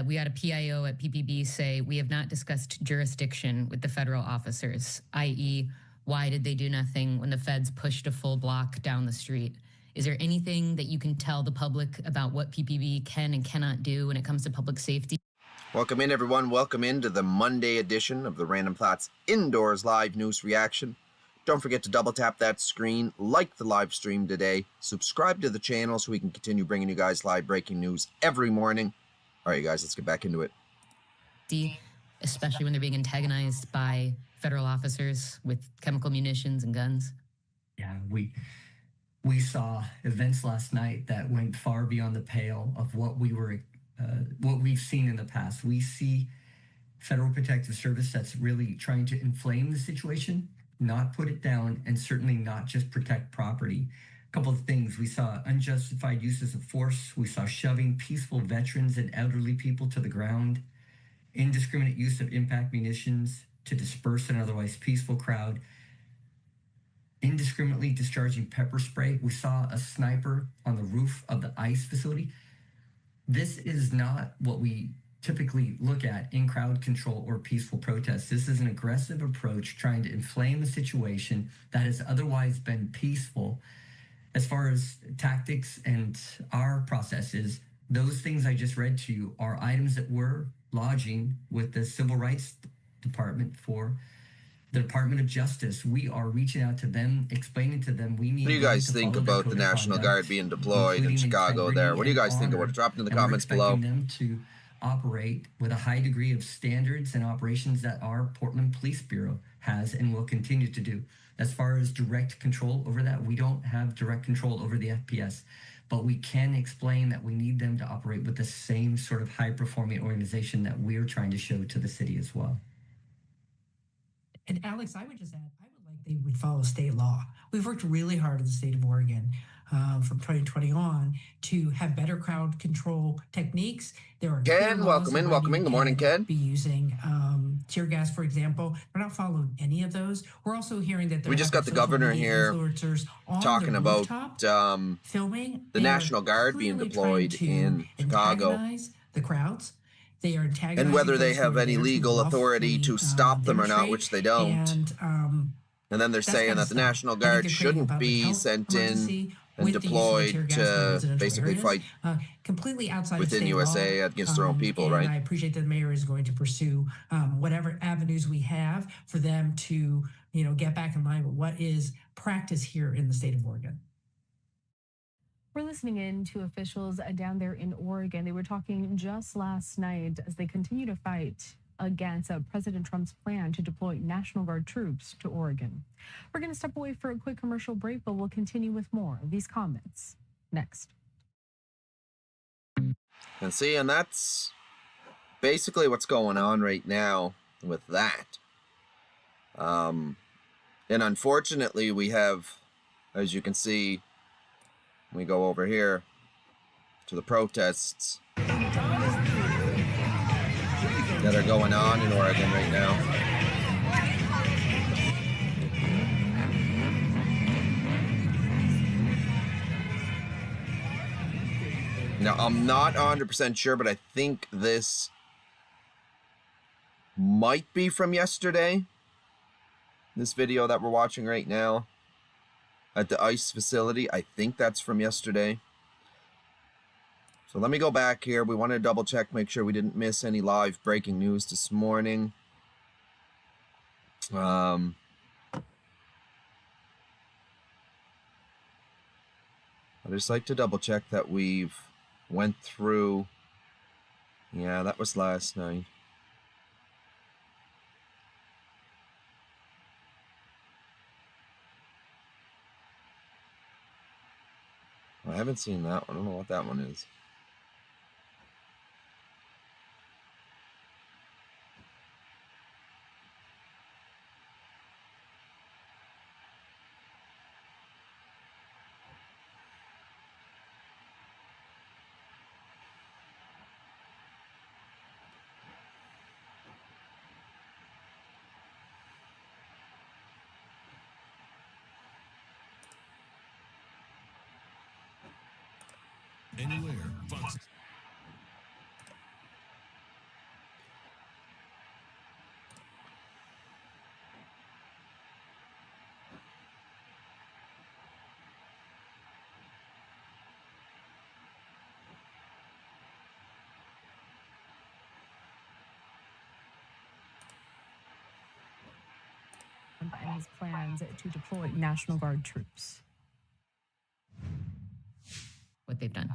we had a PIO at PPB say, we have not discussed jurisdiction with the federal officers, i.e., Why did they do nothing when the feds pushed a full block down the street? Is there anything that you can tell the public about what PPB can and cannot do when it comes to public safety? Welcome in, everyone. Welcome into the Monday edition of the Random Thoughts Indoors Live News Reaction. Don't forget to double tap that screen, like the live stream today, subscribe to the channel so we can continue bringing you guys live breaking news every morning. All right, you guys, let's get back into it. Especially when they're being antagonized by federal officers with chemical munitions and guns. Yeah, we saw events last night that went far beyond the pale of what we've seen in the past. We see Federal Protective Service that's really trying to inflame the situation, not put it down, and certainly not just protect property. A couple of things. We saw unjustified uses of force. We saw shoving peaceful veterans and elderly people to the ground, indiscriminate use of impact munitions to disperse an otherwise peaceful crowd, indiscriminately discharging pepper spray. We saw a sniper on the roof of the ICE facility. This is not what we typically look at in crowd control or peaceful protests. This is an aggressive approach trying to inflame a situation that has otherwise been peaceful. As far as tactics and our processes, those things I just read to you are items that we're lodging with the Civil Rights Department for the Department of Justice. We are reaching out to them, explaining to them we need. What do you guys think about the National Guard being deployed in Chicago there? What do you guys think about it? Drop it in the comments below. Them to operate with a high degree of standards and operations that our Portland Police Bureau has and will continue to do. As far as direct control over that, we don't have direct control over the FPS, but we can explain that we need them to operate with the same sort of high-performing organization that we're trying to show to the city as well. And Alex, I would just add, I would like they would follow state law. We've worked really hard in the state of Oregon from 2020 on to have better crowd control techniques. There are Ken, welcome in. Good morning, Ken. Be using tear gas, for example. We're not following any of those. We're also hearing that we just got the governor here talking about filming the National Guard being deployed in Chicago. The crowds. They are antagonizing, and whether they have any legal authority to stop them or not, which they don't. And then they're saying that the National Guard shouldn't be sent in and deployed to basically fight completely outside within USA against their own people, right? I appreciate that the mayor is going to pursue whatever avenues we have for them to, get back in line with what is practice here in the state of Oregon. We're listening in to officials down there in Oregon. They were talking just last night as they continue to fight against President Trump's plan to deploy National Guard troops to Oregon. We're going to step away for a quick commercial break, but we'll continue with more of these comments next. And that's basically what's going on right now with that. And unfortunately, we have, as you can see, we go over here to the protests that are going on in Oregon right now. Now, I'm not 100% sure, but I think this might be from yesterday. This video that we're watching right now at the ICE facility, I think that's from yesterday. So let me go back here. We want to double check, make sure we didn't miss any live breaking news this morning. I just like to double check that we've went through. Yeah, that was last night. I haven't seen that one. I don't know what that one is. Anywhere. Fox. and his plans to deploy National Guard troops. What they've done.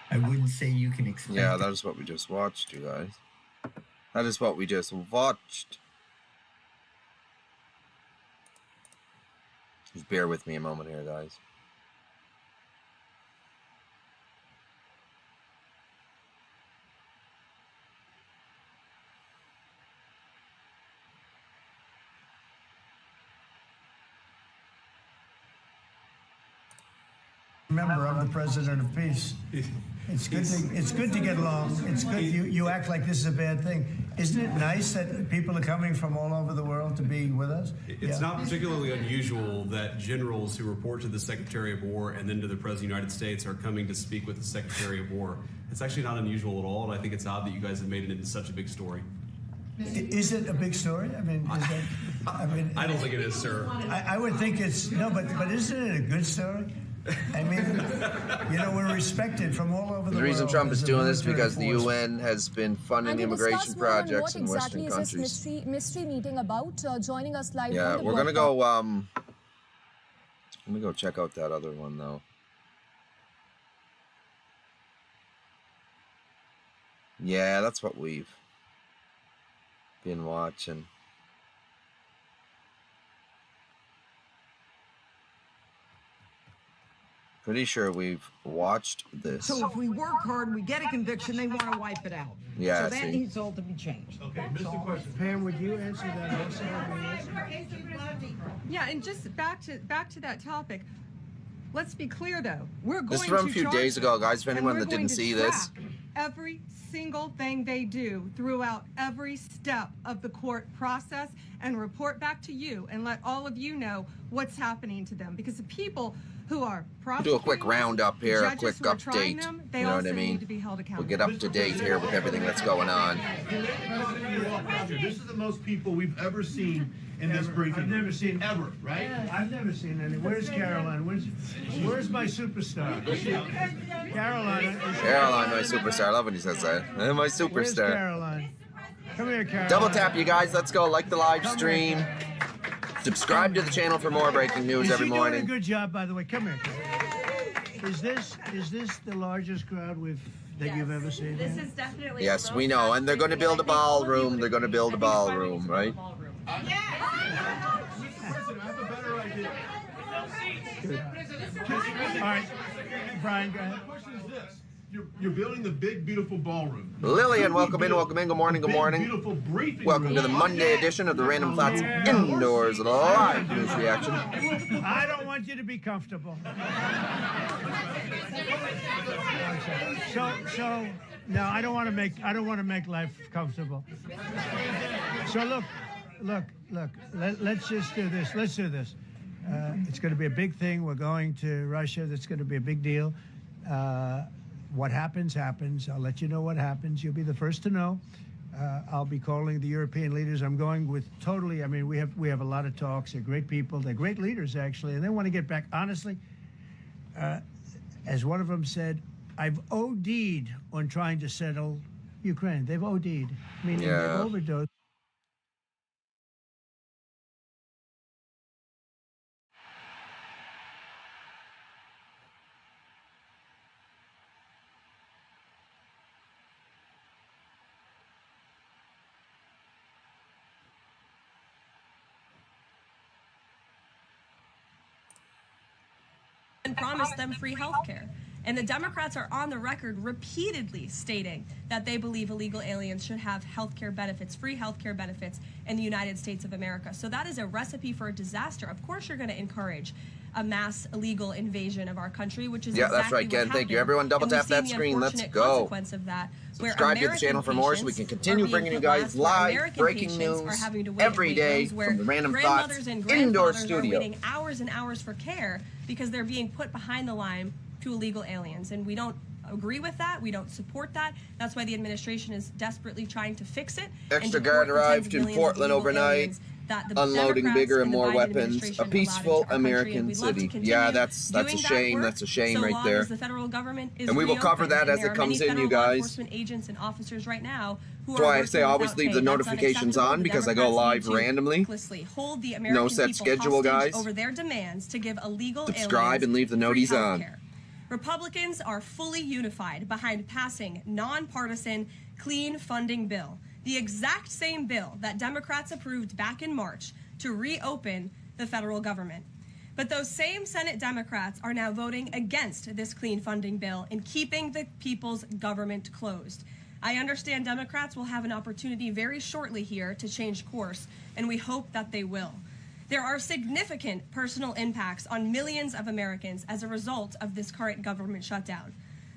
I wouldn't say you can expect. Yeah, that is what we just watched, you guys. That is what we just watched. Just bear with me a moment here, guys. Remember, I'm the president of peace. It's good to get along. It's good. You act like this is a bad thing. Isn't it nice that people are coming from all over the world to be with us? It's not particularly unusual that generals who report to the Secretary of War and then to the President of the United States are coming to speak with the Secretary of War. It's actually not unusual at all, and I think it's odd that you guys have made it into such a big story. Is it a big story? I mean, I don't think it is, sir. I would think it's no, but isn't it a good story? I mean, you know, we're respected from all over the world. The reason Trump is as a doing this is military because the force. UN has been funding immigration projects in Western countries. What exactly is this mystery meeting about? Joining us live. Yeah, from the we're gonna broadcast- go. Let me go check out that other one though. Yeah, that's what we've been watching. Pretty sure we've watched this. So if we work hard, we get a conviction, they want to wipe it out. Yeah, So that see. needs all to be changed. Okay, Mr. Question. Pam, would you answer that also? Yeah, and just back to that topic. Let's be clear, though. We're going This is from a to few charge days ago, guys. If and anyone we're that going didn't to see this, track every single thing they do throughout every step of the court process and report back to you and let all of you know what's happening to them. Because the people who are we'll do a quick roundup here, a judges quick who are trying update. them, they You know also what I mean? need to be held We'll accountable. get up to date here with everything that's going on. This is the most people we've ever seen in this briefing. I've never seen ever, right? I've never seen any. Where's Caroline? Where's my superstar? Caroline. Caroline, my superstar. I love when he says that. My Where's superstar. Caroline? Come here, Caroline. Double tap, you guys. Let's go. Like the live stream. Subscribe to the channel for more breaking news every Is she doing a morning. good job, by the way? Come here. Is this the largest crowd that you've ever seen? This is definitely. Yes, we know. And they're going to build a ballroom. They're going to build a ballroom, right? All right, Brian, go ahead. The question is this. You're building the big, beautiful ballroom. Lillian, welcome in, welcome in. Good morning, good morning. Beautiful briefing Welcome to the Monday edition of the Random Thoughts Indoors Live News Reaction. I don't want you to be comfortable. So no, I don't want to make life comfortable. So look. Let's just do this. Let's do this. It's going to be a big thing. We're going to Russia. That's going to be a big deal. What happens, happens. I'll let you know what happens. You'll be the first to know. I'll be calling the European leaders. I'm going with totally. I mean, we have a lot of talks. They're great people. They're great leaders, actually, and they want to get back. Honestly, as one of them said, I've OD'd on trying to settle Ukraine. They've OD'd, meaning they've overdosed. And promised them free health care. And the Democrats are on the record repeatedly stating that they believe illegal aliens should have health care benefits, free health care benefits in the United States of America. So that is a recipe for a disaster. Of course, you're going to encourage a mass illegal invasion of our country, which is exactly that's right, Ken. what Thank you. happened. Everyone, double And we've tap that seen the screen. Let's unfortunate go. consequence of that, where Subscribe to the American channel for more so we can continue patients are bringing you being guys put last, where live American breaking patients news are having to wait every wait day rooms where from the Random grandmothers Thoughts and Indoor grandfathers Studio. are waiting hours and hours for care because they're being put behind the line to illegal aliens, and we don't agree with that. We don't support that. That's why the administration is desperately trying to fix it. Extra and guard deport the tens arrived of in millions of Portland illegal overnight, aliens that the unloading Democrats bigger and the more Biden weapons. administration A allowed peaceful into our country, American and we'd love to city. continue Yeah, that's a doing that shame. work That's a shame so right long there. as the federal government is And we will cover reopened. that And as there it are comes many in, you federal law guys. enforcement agents and officers right now who That's are why I working say always without leave pay. the That's notifications unacceptable. on The because I go Democrats live need to randomly. ruthlessly hold the American No set people schedule, hostage guys. over their demands to give illegal Subscribe aliens and leave the free noties on. healthcare. Republicans are fully unified behind passing nonpartisan clean funding bill, the exact same bill that Democrats approved back in March to reopen the federal government. But those same Senate Democrats are now voting against this clean funding bill and keeping the people's government closed. I understand Democrats will have an opportunity very shortly here to change course, and we hope that they will. There are significant personal impacts on millions of Americans as a result of this current government shutdown.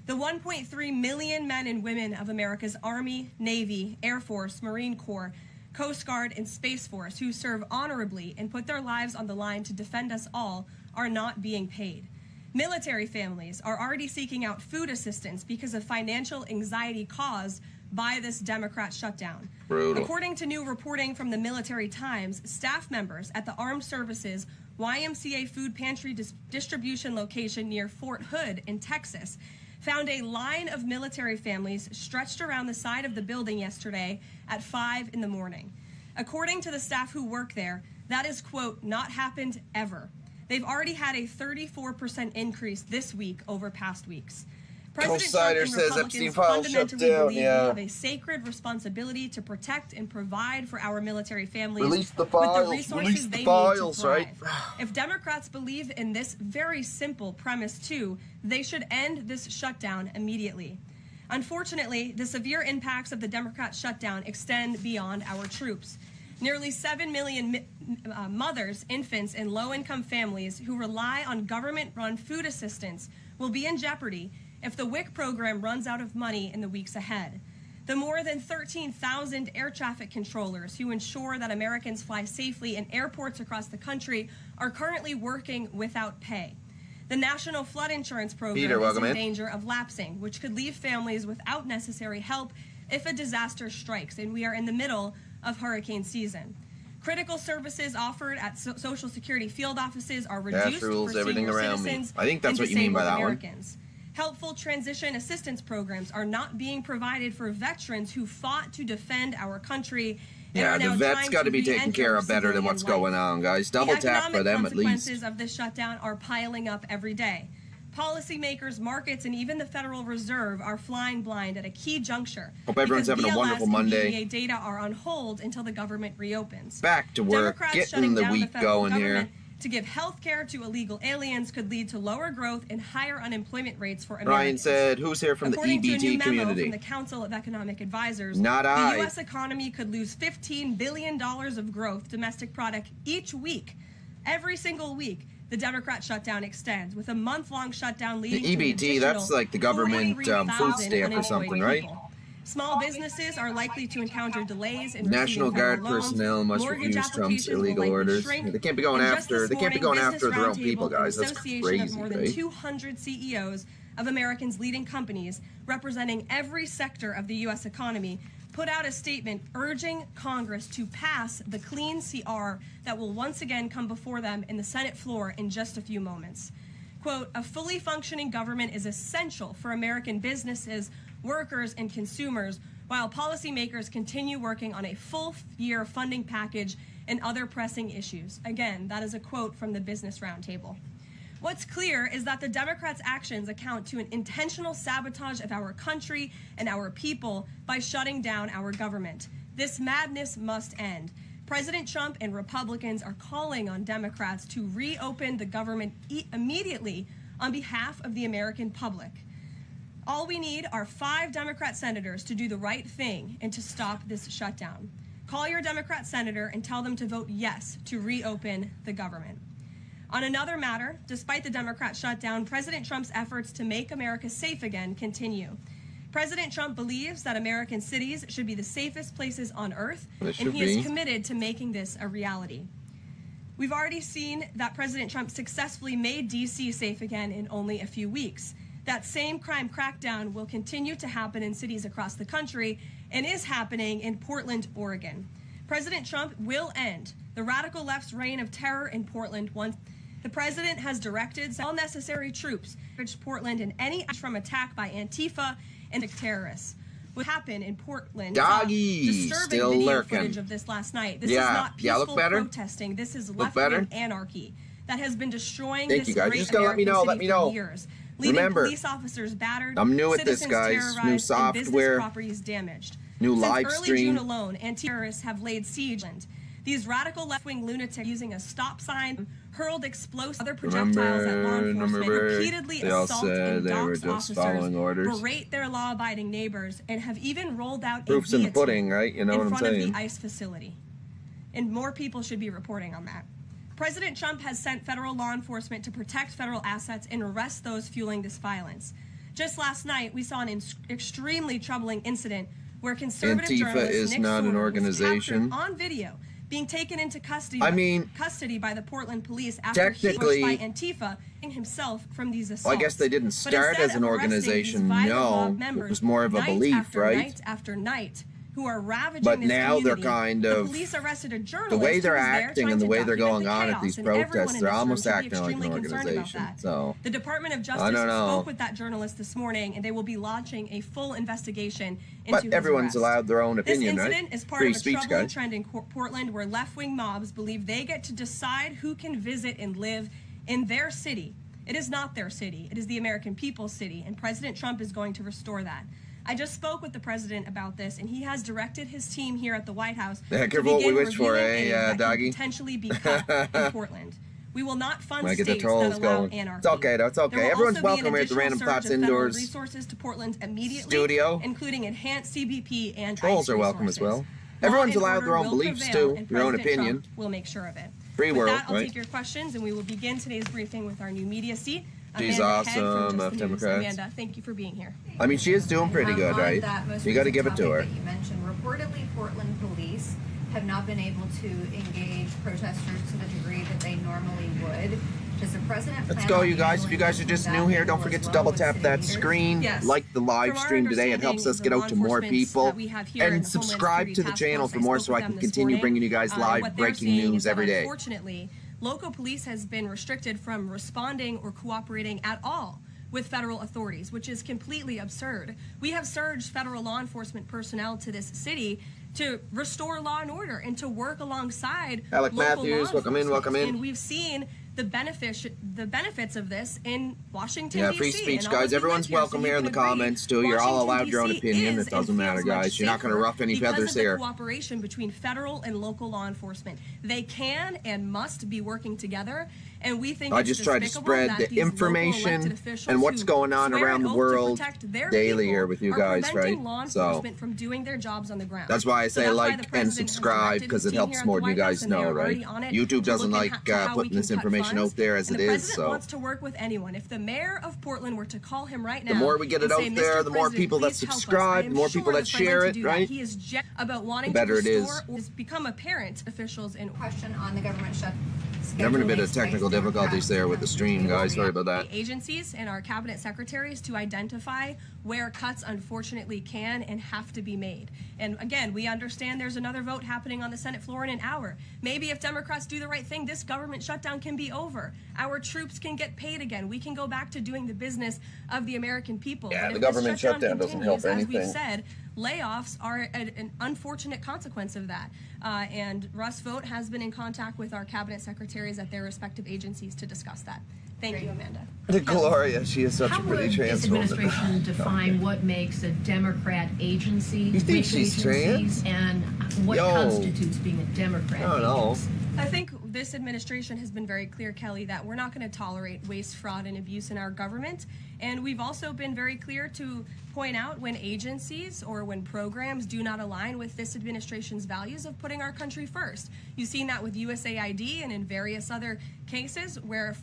The 1.3 million men and women of America's Army, Navy, Air Force, Marine Corps, Coast Guard, and Space Force who serve honorably and put their lives on the line to defend us all are not being paid. Military families are already seeking out food assistance because of financial anxiety caused by this Democrat shutdown. Brutal. According to new reporting from the Military Times, staff members at the Armed Services YMCA food pantry distribution location near Fort Hood in Texas found a line of military families stretched around the side of the building yesterday at 5 in the morning. According to the staff who work there, that is, quote, not happened ever. They've already had a 34% increase this week over past weeks. President Trump and says Epstein Republicans file shut fundamentally down. believe Yeah. we have a sacred responsibility to protect and provide for our military families Release the with files. the resources Release the they files, need to right? thrive. If Democrats believe in this very simple premise too, they should end this shutdown immediately. Unfortunately, the severe impacts of the Democrat shutdown extend beyond our troops. Nearly 7 million mothers, infants, and low-income families who rely on government-run food assistance will be in jeopardy if the WIC program runs out of money in the weeks ahead. The more than 13,000 air traffic controllers who ensure that Americans fly safely in airports across the country are currently working without pay. The National Flood Insurance Program is in danger of lapsing, which could leave families without necessary help if a disaster strikes, and we are in the middle of hurricane season. Critical services offered at Social Security field offices are reduced rules for everything senior around me. citizens I think that's and what you mean by disabled that one. Americans. Helpful transition assistance programs are not being provided for veterans who fought to defend our country. And Yeah, are the now vets trying got to be re-enter taken care of better than civilian what's life. going on, guys. Double The tap for economic them at least. consequences of this shutdown are piling up every day. Policymakers, markets, and even the Federal Reserve are flying blind at a key juncture. Hope everyone's because having a BLS wonderful and Monday. VA data are on hold until the government reopens. Back to work, Democrats getting shutting the down week federal going here. government to give health care to illegal aliens could lead to lower growth and higher unemployment rates for Americans. Ryan said, who's here from According the to a new EBT memo community? from the Council of Economic Advisors, Not the I. U.S. economy could lose $15 billion of growth domestic product each week. Every single week, the Democrat shutdown extends, with a month-long shutdown leading The to an EBT, that's additional like the government food 43,000 stamp or something, unemployed right? people. Small businesses are likely to encounter delays in National receiving federal Guard loans. personnel must Mortgage refuse Trump's applications will illegal likely orders. shrink. They can't be going And just after. this They can't be morning, going Business after their own people, Roundtable, an guys. That's association crazy, of more than right? 200 CEOs of Americans' leading companies, representing every sector of the U.S. economy, put out a statement urging Congress to pass the clean CR that will once again come before them in the Senate floor in just a few moments. Quote, a fully functioning government is essential for American businesses, workers, and consumers, while policymakers continue working on a full-year funding package and other pressing issues. Again, that is a quote from the Business Roundtable. What's clear is that the Democrats' actions account to an intentional sabotage of our country and our people by shutting down our government. This madness must end. President Trump and Republicans are calling on Democrats to reopen the government immediately on behalf of the American public. All we need are 5 Democrat senators to do the right thing and to stop this shutdown. Call your Democrat senator and tell them to vote yes to reopen the government. On another matter, despite the Democrat shutdown, President Trump's efforts to make America safe again continue. President Trump believes that American cities should be the safest places on earth, and he is committed to making this a reality. We've already seen that President Trump successfully made D.C. safe again in only a few weeks. That same crime crackdown will continue to happen in cities across the country and is happening in Portland, Oregon. President Trump will end the radical left's reign of terror in Portland once the president has directed all necessary troops to Portland in any from attack by Antifa and terrorists. what happened in Portland. Doggy, Disturbing still video lurking. footage of this last night. This Yeah. is not Yeah, peaceful look better. protesting. This is Look better. left-wing anarchy that has been destroying Thank this you, guys. great Just gotta let me American know, city let me for know. years. Leaving Remember, police officers battered, I'm new at this, citizens guys. terrorized, New and software, business properties damaged. new Since live early stream. June alone, anti-terrorists have laid siege. These radical left-wing lunatics using a stop sign hurled explosive other projectiles at law enforcement, repeatedly they all assault said and they were dox just officers, following orders. berate their law-abiding neighbors, and have even rolled out Proof's a in the guillotine pudding, right? You know in what I'm front of saying? the ICE facility. And more people should be reporting on that. President Trump has sent federal law enforcement to protect federal assets and arrest those fueling this violence. Just last night, we saw an extremely troubling incident where conservative Antifa journalist is Nick not an Sword organization. was captured on video being taken into custody. I mean, custody by the Portland police after he was technically- by Antifa himself from these assaults. Well, I guess they didn't But start instead as an of arresting organization, these violent mob no. It members was more of a night belief, after right? Night after night, who are ravaging But this now they're community. kind The of- police arrested a journalist The way who they're was there acting trying and the to way they're document going the on at chaos, these and everyone protests, in they're this room almost should be acting like an extremely concerned about organization. that. So The Department of I Justice don't know. spoke with that journalist this morning, and they will be launching a full investigation into But his everyone's arrest. allowed their own opinion, This right? incident is part Free of a speech, troubling guys. trend in Portland where left-wing mobs believe they get to decide who can visit and live in their city. It is not their city. It is the American people's city, and President Trump is going to restore that. I just spoke with the president about this, and he has directed his team here at the White House Yeah, to careful what we begin wish for, reviewing eh, aid that doggy? can potentially be cut in Portland. We will not fund Might get the states that trolls allow going. anarchy. It's okay, though. It's okay. There will Everyone's also be an welcome here at the additional Random surge Thoughts of federal Indoors resources to Portland immediately, studio. including enhanced CBP and Trolls ICE are welcome as resources. well. Everyone's Law and allowed order their own will beliefs prevail, too, and your own President opinion. Trump will make sure of it. Free With world, that, I'll right? take your questions, and we will begin today's briefing with our new media seat. She's Amanda awesome, Head from Just the News. Democrats. Amanda, thank you for being here. I mean, she is doing pretty good, On right? that most You got to recent give it to topic her. that you mentioned, reportedly Portland police have not been able to engage protesters to the degree that they normally would. Does the president Let's plan go, on you guys. If you guys are just new here, don't forget to double tap that screen. Yes. Like the live From our stream today. It helps us understanding, get the out to more law enforcement people. that we have here in And the subscribe Homeland to the Security channel Task for more Force, so I spoke can with them this continue morning. bringing you guys live What they're breaking seeing is news that every day. Unfortunately, local police has been restricted from responding or cooperating at all with federal authorities, which is completely absurd. We have surged federal law enforcement personnel to this city to restore law and order and to work alongside Alec local Matthews, law welcome in, welcome in. And we've seen the benefits of this in Washington, Yeah, D.C. free speech, and all of guys. you Everyone's live here, welcome so you here in the can agree. comments, too. You're all Washington, allowed your own D.C. opinion. is It doesn't and matter, feels much guys. You're not going to safer rough any because feathers of the here. cooperation between federal and local law enforcement. They can and must be working together, and we think I it's just try to despicable spread that the these local information elected officials and what's who going on swear around an the oath to world protect their daily people here with you are guys, preventing right? law So enforcement from doing their jobs on the ground. that's why I So say that's why like the and president has subscribe directed because his it team helps here at more the than you White guys House, and they know, are right? already on it YouTube to doesn't look like at how we putting can this cut information funds. out there as And it the is. president So wants to work with anyone. If the mayor of Portland were to call him right now, the more we get it and out say, there, "Mr. the more President, people that please help us," subscribe, I the more am people sure that the president share to it, do that. right? He is about wanting The better to it restore is. what has become apparent officials in question on the government shut. Having a bit of technical difficulties there with the stream, guys. Sorry about that. The agencies and our cabinet secretaries to identify where cuts unfortunately can and have to be made. And again, we understand there's another vote happening on the Senate floor in an hour. Maybe if Democrats do the right thing, this government shutdown can be over. Our troops can get paid again. We can go back to doing the business of the American people. Yeah, But the if this government shutdown doesn't help continues, as we've anything. said, layoffs are an unfortunate consequence of that. And Russ Vought has been in contact with our cabinet secretaries at their respective agencies to discuss that. Thank you, Amanda. Gloria, she is such How a pretty would trans this woman. administration define what makes a Democrat agency? You think she's trans? And what Yo. constitutes being a Democrat I don't know. agency? I think this administration has been very clear, Kelly, that we're not going to tolerate waste, fraud, and abuse in our government. And we've also been very clear to point out when agencies or when programs do not align with this administration's values of putting our country first. You've seen that with USAID and in various other cases where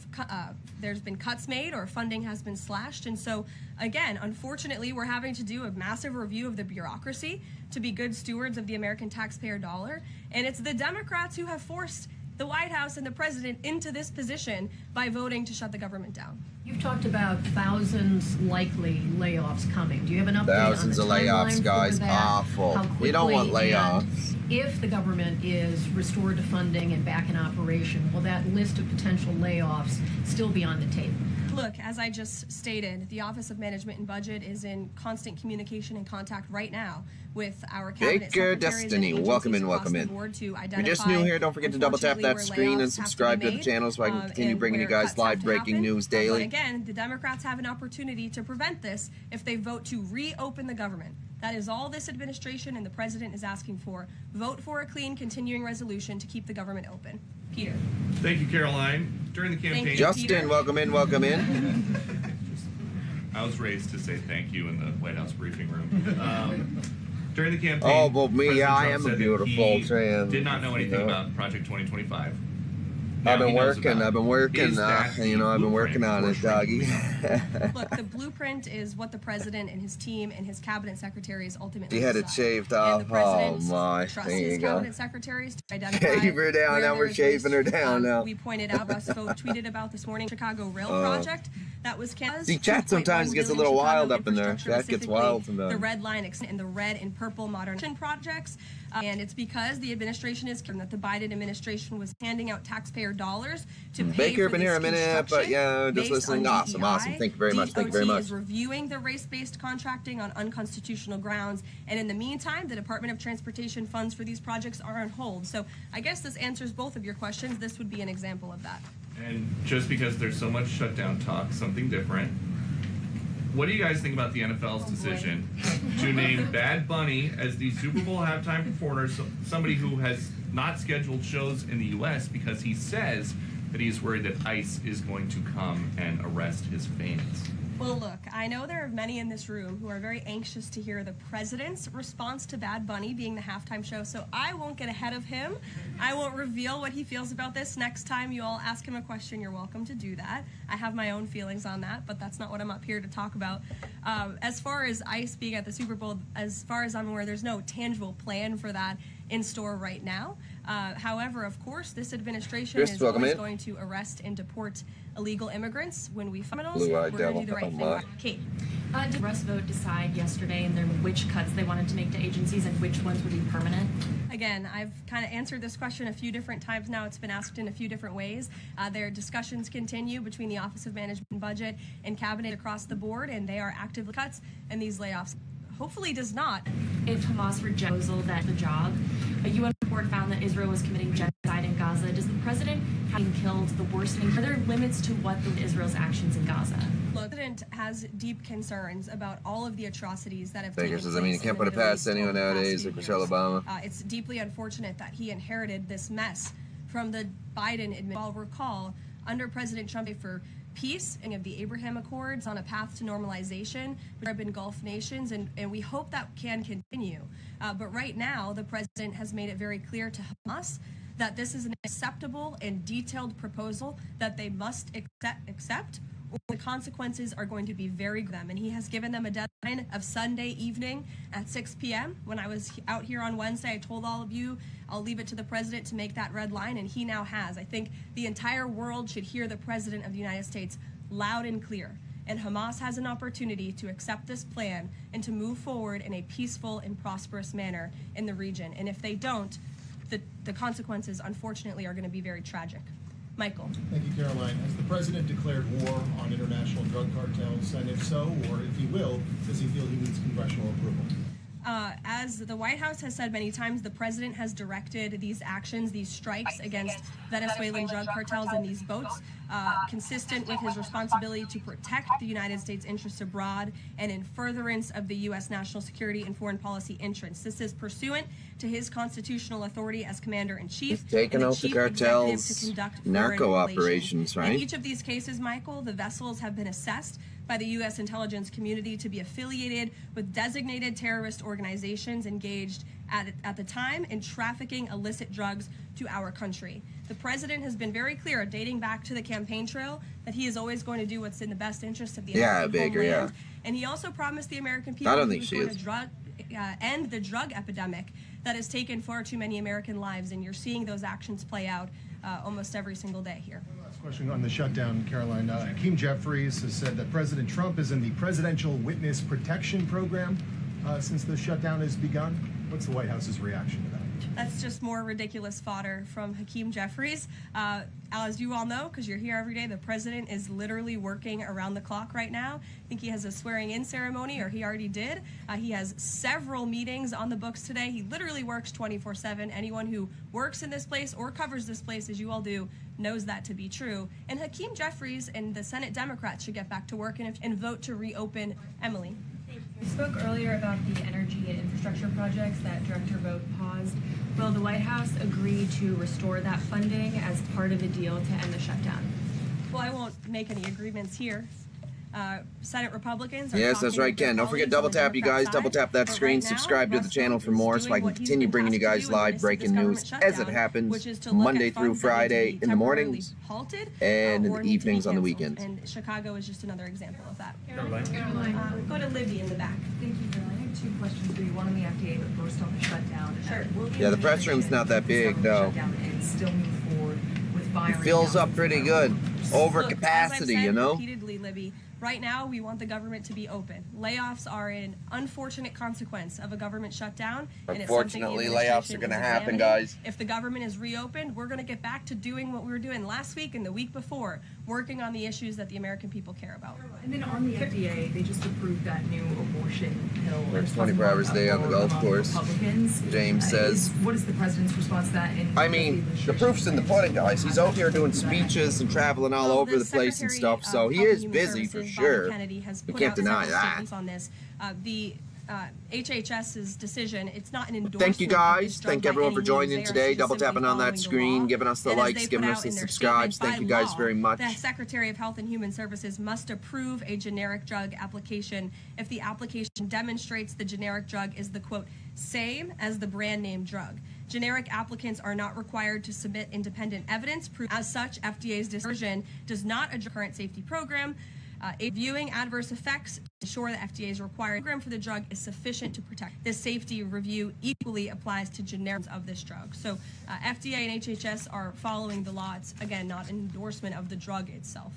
there's been cuts made or funding has been slashed. And so, again, unfortunately, we're having to do a massive review of the bureaucracy to be good stewards of the American taxpayer dollar. And it's the Democrats who have forced the White House and the president into this position by voting to shut the government down. You've talked about thousands likely layoffs coming. Do you have an update Thousands on of the layoffs, timeline guys. for that? Awful. How We don't want quickly, and layoffs. if the government is restored to funding and back in operation, will that list of potential layoffs still be on the table? Look, as I just stated, the Office of Management and Budget is in constant communication and contact right now with our cabinet Baker secretaries and Destiny, agencies welcome in, across welcome the in. board to If you're identify, just new here, don't forget to double tap unfortunately, that where screen layoffs and have to subscribe be to the made, channel so I can continue and bringing you where guys cuts have live to breaking happen. news But daily. again, the Democrats have an opportunity to prevent this if they vote to reopen the government. That is all this administration and the president is asking for. Vote for a clean, continuing resolution to keep the government open. Peter. Thank you, Caroline. During the campaign, Justin, welcome in, welcome in. I was raised to say thank you in the White House briefing room. During the campaign, Oh, well, me, President yeah, I Trump am a said that beautiful he trans. did not know anything you know. about Project 2025. I've Now been he knows working, about it. I've been working, Is that the you know, I've been blueprint working on for it, doggy. Look, the blueprint is what the president and his team and his cabinet secretaries ultimately He had it decide. shaved And off. the Oh president my, trusts there his you go. cabinet secretaries to identify Shave her down, where now there we're is shaving her waste. down now. We pointed out, Russ Vogt tweeted about this morning, Chicago Rail Project that was canceled. See, chat sometimes gets a little wild up in there. Chat gets wild sometimes. The red line and the red and purple modernization projects. And it's because the administration is concerned that the Biden administration was handing out taxpayer dollars to pay Baker, for been this here a minute, but yeah, just based listening. on Awesome, awesome. DEI. Thank you very much. Thank you very DOT much. is reviewing the race-based contracting on unconstitutional grounds, and in the meantime, the Department of Transportation funds for these projects are on hold. So I guess this answers both of your questions. This would be an example of that. And just because there's so much shutdown talk, something different. What do you guys think about the NFL's decision to name Bad Bunny as the Super Bowl halftime performer, somebody who has not scheduled shows in the U.S. because he says that he's worried that ICE is going to come and arrest his fans? Well, look, I know there are many in this room who are very anxious to hear the president's response to Bad Bunny being the halftime show, so I won't get ahead of him. I won't reveal what he feels about this. Next time you all ask him a question, you're welcome to do that. I have my own feelings on that, but that's not what I'm up here to talk about. As far as ICE being at the Super Bowl, as far as I'm aware, there's no tangible plan for that in store right now. However, of course, this administration is always going to arrest and deport illegal immigrants when we find criminals. We're going to do the right thing. Kate. Did Russ Vogt decide yesterday and then which cuts they wanted to make to agencies and which ones would be permanent? Again, I've kind of answered this question a few different times now. It's been asked in a few different ways. Their discussions continue between the Office of Management and Budget and Cabinet across the board, and they are actively cuts, and these layoffs hopefully does not. If Hamas rejects the job, a UN report found that Israel was committing genocide in Gaza. Does the president having killed the worsening? Are there limits to what Israel's actions in Gaza? Look, the president has deep concerns about all of the atrocities that have Baker taken says, place I mean, you can't put it past anyone nowadays like Michelle Obama. It's deeply unfortunate that he inherited this mess from the Biden administration. I'll recall, under President Trump, for peace and of the Abraham Accords on a path to normalization with Arab and Gulf nations, and we hope that can continue. But right now, the president has made it very clear to Hamas that this is an acceptable and detailed proposal that they must accept, or the consequences are going to be very grim. And he has given them a deadline of Sunday evening at 6 p.m. When I was out here on Wednesday, I told all of you, I'll leave it to the president to make that red line, and he now has. I think the entire world should hear the president of the United States loud and clear. And Hamas has an opportunity to accept this plan and to move forward in a peaceful and prosperous manner in the region. And if they don't, the consequences, unfortunately, are going to be very tragic. Michael. Thank you, Caroline. Has the president declared war on international drug cartels? And if so, or if he will, does he feel he needs congressional approval? As the White House has said many times, the president has directed these actions, these strikes against Venezuelan drug cartels and these boats, consistent with his responsibility to protect the United States interests abroad and in furtherance of the U.S. national security and foreign policy interests. This is pursuant to his constitutional authority as commander-in-chief. Taking out the cartels, narco operations, right? In each of these cases, Michael, the vessels have been assessed by the U.S. intelligence community to be affiliated with designated terrorist organizations engaged at the time in trafficking illicit drugs to our country. The president has been very clear, dating back to the campaign trail, that he is always going to do what's in the best interest of the American homeland. And he also promised the American people he was going to end the drug epidemic that has taken far too many American lives, and you're seeing those actions play out almost every single day here. Last question on the shutdown, Caroline. Hakeem Jeffries has said that President Trump is in the Presidential Witness Protection Program since the shutdown has begun. What's the White House's reaction to that? That's just more ridiculous fodder from Hakeem Jeffries. As you all know, because you're here every day, the president is literally working around the clock right now. I think he has a swearing-in ceremony, or he already did. He has several meetings on the books today. He literally works 24/7. Anyone who works in this place or covers this place, as you all do, knows that to be true. And Hakeem Jeffries and the Senate Democrats should get back to work and vote to reopen Emily. We spoke earlier about the energy and infrastructure projects that Director Vogt paused. Will the White House agree to restore that funding as part of a deal to end the shutdown? Well, I won't make any agreements here. Senate Republicans are Yes, that's talking right, with their Ken. Don't forget, colleagues double on the tap, you guys. Democrat Double tap that side. screen. But right now, Subscribe to the Russ channel Vought for more is so I can doing what he's continue been bringing you tasked to guys do in the live midst of this breaking news government as it shutdown, happens which is to look Monday at through funds that need to Friday be in the temporarily mornings halted, and in or the need to be evenings on the canceled. weekends. And Chicago is just another example of that. Caroline. Go to Libby in the back. Thank you, Caroline. I have two questions for you. One on the FDA, but first on the shutdown. Sure. Yeah, the press room's not that big, no. And still move forward with It firing fills down up pretty good. Over Look, capacity, as I've said you know? repeatedly, Libby, right now we want the government to be open. Layoffs are an unfortunate consequence of a government shutdown. And it's something the Unfortunately, layoffs are administration going to is happen, examining. guys. If the government is reopened, we're going to get back to doing what we were doing last week and the week before, working on the issues that the American people care about. And then on the FDA, they just approved that new abortion pill. Works 24 hours a day on the golf course, James says. What is the president's response to that? And I mean, the proof's in the pudding, guys. He's out here doing speeches and traveling all over the place and stuff, so he is busy for sure. We can't deny that. On this. The HHS's decision, it's not an endorsement. Thank you of guys. this drug Thank by everyone any for means. joining They are today. just Double simply tapping on that following the screen, law. giving us the And as likes, they giving put us out the in their subscribes. statement, Thank you by guys law, very much. The Secretary of Health and Human Services must approve a generic drug application if the application demonstrates the generic drug is the, quote, same as the brand name drug. Generic applicants are not required to submit independent evidence. As such, FDA's decision does not address current safety program. Viewing adverse effects to ensure the FDA's required program for the drug is sufficient to protect. This safety review equally applies to generics of this drug. So FDA and HHS are following the law. It's, again, not an endorsement of the drug itself.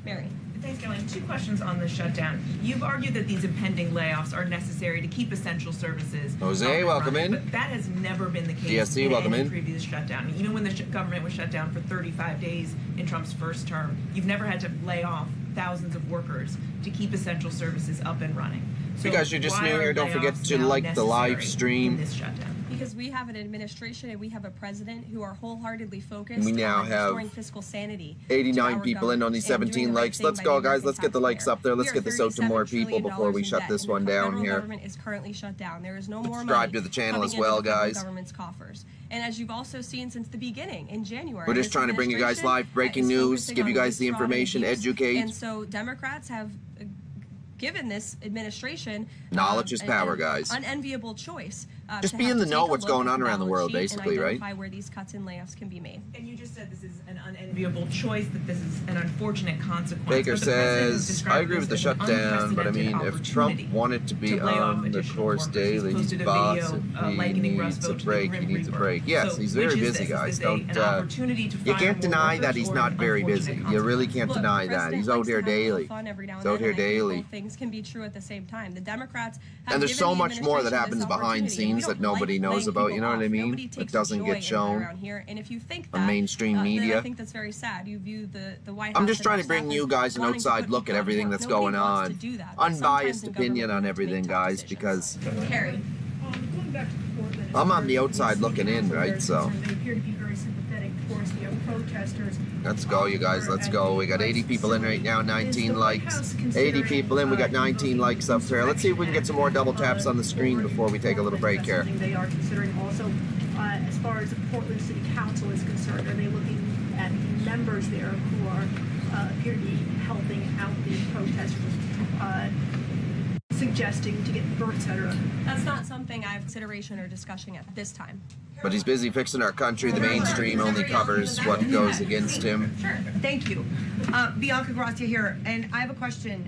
Mary. Thanks, Caroline. Two questions on the shutdown. You've argued that these impending layoffs are necessary to keep essential services. Jose, welcome in. But that has never been the case DSC, in welcome any in. previous shutdown. Even when the government was shut down for 35 days in Trump's first term, you've never had to lay off thousands of workers to keep essential services up and running. If you guys are just why new are here, don't forget layoffs to now like the live necessary stream. in this shutdown? Because we have an administration and we have a president who are wholeheartedly focused We now on have restoring fiscal sanity. 89 people in on these 17 likes. Let's go, guys. Let's get the likes up there. Let's get this out to more people before we shut this one down The here. government is currently shut down. There is no more Subscribe money to the channel coming as into well, the federal guys. government's coffers. And as you've also seen since the beginning in January, We're just this trying to bring you guys live administration breaking is news, focusing give on you guys the leap fraud and information, abuse. educate. And so Democrats have given this administration Knowledge is power, an guys. unenviable choice. Just to be have in the to know take a what's look going at on the around the balance world, sheet and basically, right? identify where these cuts and layoffs can be made. And you just said this is an unenviable choice, that this is an unfortunate consequence. Baker But the president has says, described I agree with the this as an shutdown, but I mean, unprecedented if Trump opportunity wanted to be to lay off on the additional course workers. daily, He's he's posted a boss. video, If he likening Russ needs a Vought to the break, he Grim needs a Reaper. break. Yes, So he's very which is busy, this? guys. Is this Don't, an opportunity to you fire can't more deny workers that he's or not an very busy. unfortunate You really can't Look, deny the that. president He's out likes to here have a little daily. fun every now and He's out then, here and I think daily. both things can be true at the same time. The Democrats have And there's given so the much more that administration happens this behind opportunity, and we scenes that don't nobody like knows laying about, you people know what I off. mean? Nobody It takes doesn't joy get in shown around here, and if you think on that, mainstream then media. I think that's very sad. You view the White House. I'm just and trying our to bring staff you as guys an wanting to outside put look at people to everything work. that's Nobody going wants on. to do that, but sometimes Unbiased in opinion government on we have to everything, make tough guys, decisions. because Carrie. Going back to Portland, I'm on the outside looking in, right? So they appear to be very sympathetic towards the protesters. let's go, you guys. Let's go. We got 80 people in right now, 19 likes. 80 people in. We got 19 likes up there. Let's see if we can get some more double taps on the screen before we take a little break here. They are considering also, as far as the Portland City Council is concerned, are they looking at the members there who are appear to be helping out the protesters, suggesting to get votes, etc. That's not something I have consideration or discussion at this time. But he's busy fixing our country. The mainstream only covers what goes against him. Thank you. Bianca Gracia here, and I have a question.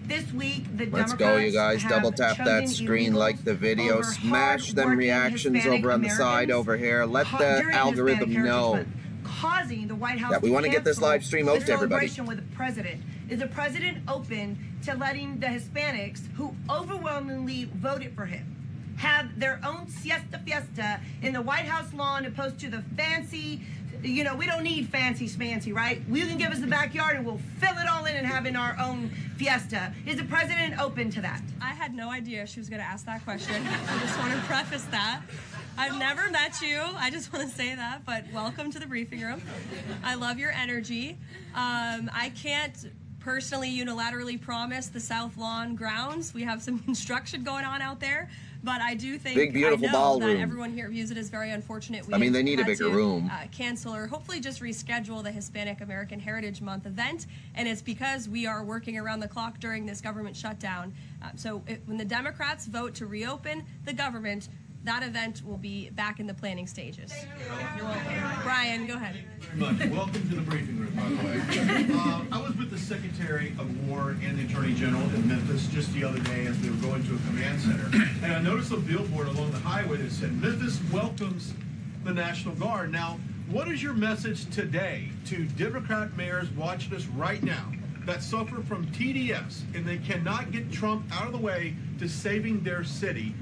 This week, the Let's Democrats go, you guys. have Double tap that chosen screen, illegals like the video, over smash them hard-working reactions Hispanic over on the side Americans over here. Let the during algorithm Hispanic Heritage know Month, causing the White House that we want to get this cancel live stream the out to everybody. celebration with the president. Is the president open to letting the Hispanics who overwhelmingly voted for him have their own fiesta in the White House lawn opposed to the fancy, you know, we don't need fancy schmancy, right? You can give us the backyard and we'll fill it all in and have in our own fiesta. Is the president open to that? I had no idea she was going to ask that question. I just want to preface that. I've never met you. I just want to say that, but welcome to the briefing room. I love your energy. I can't personally unilaterally promise the South Lawn grounds. We have some construction going on out there, but I do think Big, beautiful I know ballroom. that everyone here views it as very unfortunate. I mean, they need a had bigger to, room. Cancel or hopefully just reschedule the Hispanic American Heritage Month event, and it's because we are working around the clock during this government shutdown. When the Democrats vote to reopen the government, that event will be back in the planning stages. You're welcome. Brian, go ahead. Very much. Welcome to the briefing room, by the way. I was with the Secretary of War and the Attorney General in Memphis just the other day as they were going to a command center. And I noticed a billboard along the highway that said, "Memphis welcomes the National Guard." Now, what is your message today to Democrat mayors watching us right now that suffer from TDS and they cannot get Trump out of the way to saving their city,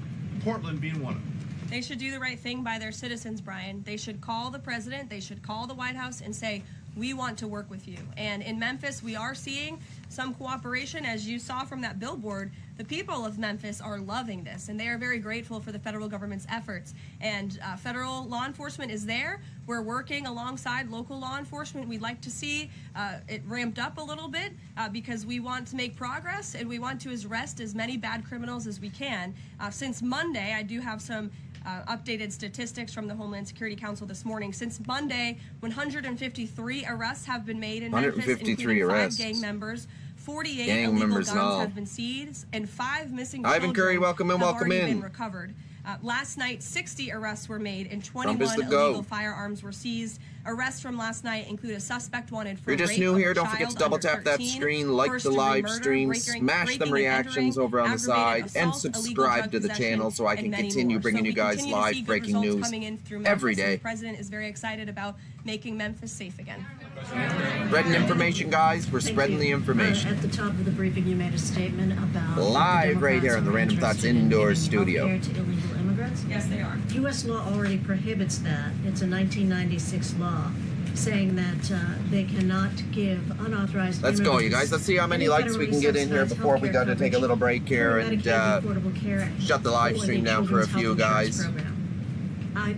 Portland being one of them? They should do the right thing by their citizens, Brian. They should call the president, they should call the White House and say, we want to work with you. And in Memphis, we are seeing some cooperation. As you saw from that billboard, the people of Memphis are loving this, and they are very grateful for the federal government's efforts. And federal law enforcement is there. We're working alongside local law enforcement. We'd like to see it ramped up a little bit because we want to make progress, and we want to arrest as many bad criminals as we can. Since Monday, I do have some updated statistics from the Homeland Security Council this morning. Since Monday, 153 arrests have been made in Memphis, 153 including 5 arrests. gang members. 48 Gang illegal members guns and all. have been seized, and 5 missing Ivan children Curry, welcome in, have welcome already in. been recovered. Last night, 60 arrests were made and Trump is 21 the GOAT. illegal firearms were seized. Arrests from last night include a suspect wanted for If you're just rape new of a here, don't forget to child double under tap that 13, screen, like the first-degree live murder, stream, breaking smash and them reactions entering, over on the side, aggravated and assault, illegal subscribe drug to the possession, channel so I and can many continue more. bringing So you we guys continue to see live good breaking results news coming in through every Memphis, and day. The president is very excited about making Memphis safe again. Spreading information, guys. We're spreading the information. At the top of the briefing, you made a statement about Live right here in the Random Thoughts Indoors studio. Healthcare to illegal immigrants. Yes, they are. U.S. law already prohibits that. It's a 1996 law saying that they cannot give unauthorized. Let's go, you immigrants guys. Let's see how many likes we can get in here before we got to take a little break here and shut the live stream down for a few guys.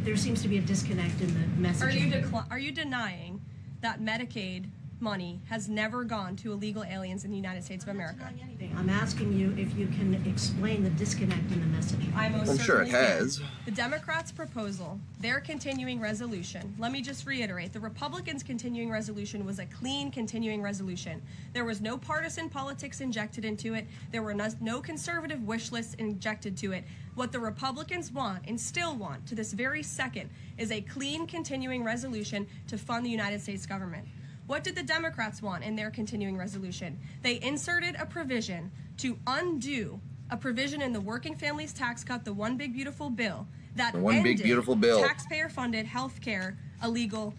There seems to be a disconnect in the messaging. Are you denying that Medicaid money has never gone to illegal aliens in the United States of America? I'm asking you if you can explain the disconnect in the messaging. I'm sure it has. The Democrats' proposal, their continuing resolution, let me just reiterate, the Republicans' continuing resolution was a clean continuing resolution. There was no partisan politics injected into it. There were no conservative wish lists injected to it. What the Republicans want and still want to this very second is a clean continuing resolution to fund the United States government. What did the Democrats want in their continuing resolution? They inserted a provision to undo a provision in the Working Families Tax Cut, the One Big Beautiful Bill, that The One Big ended Beautiful Bill. taxpayer-funded health care illegal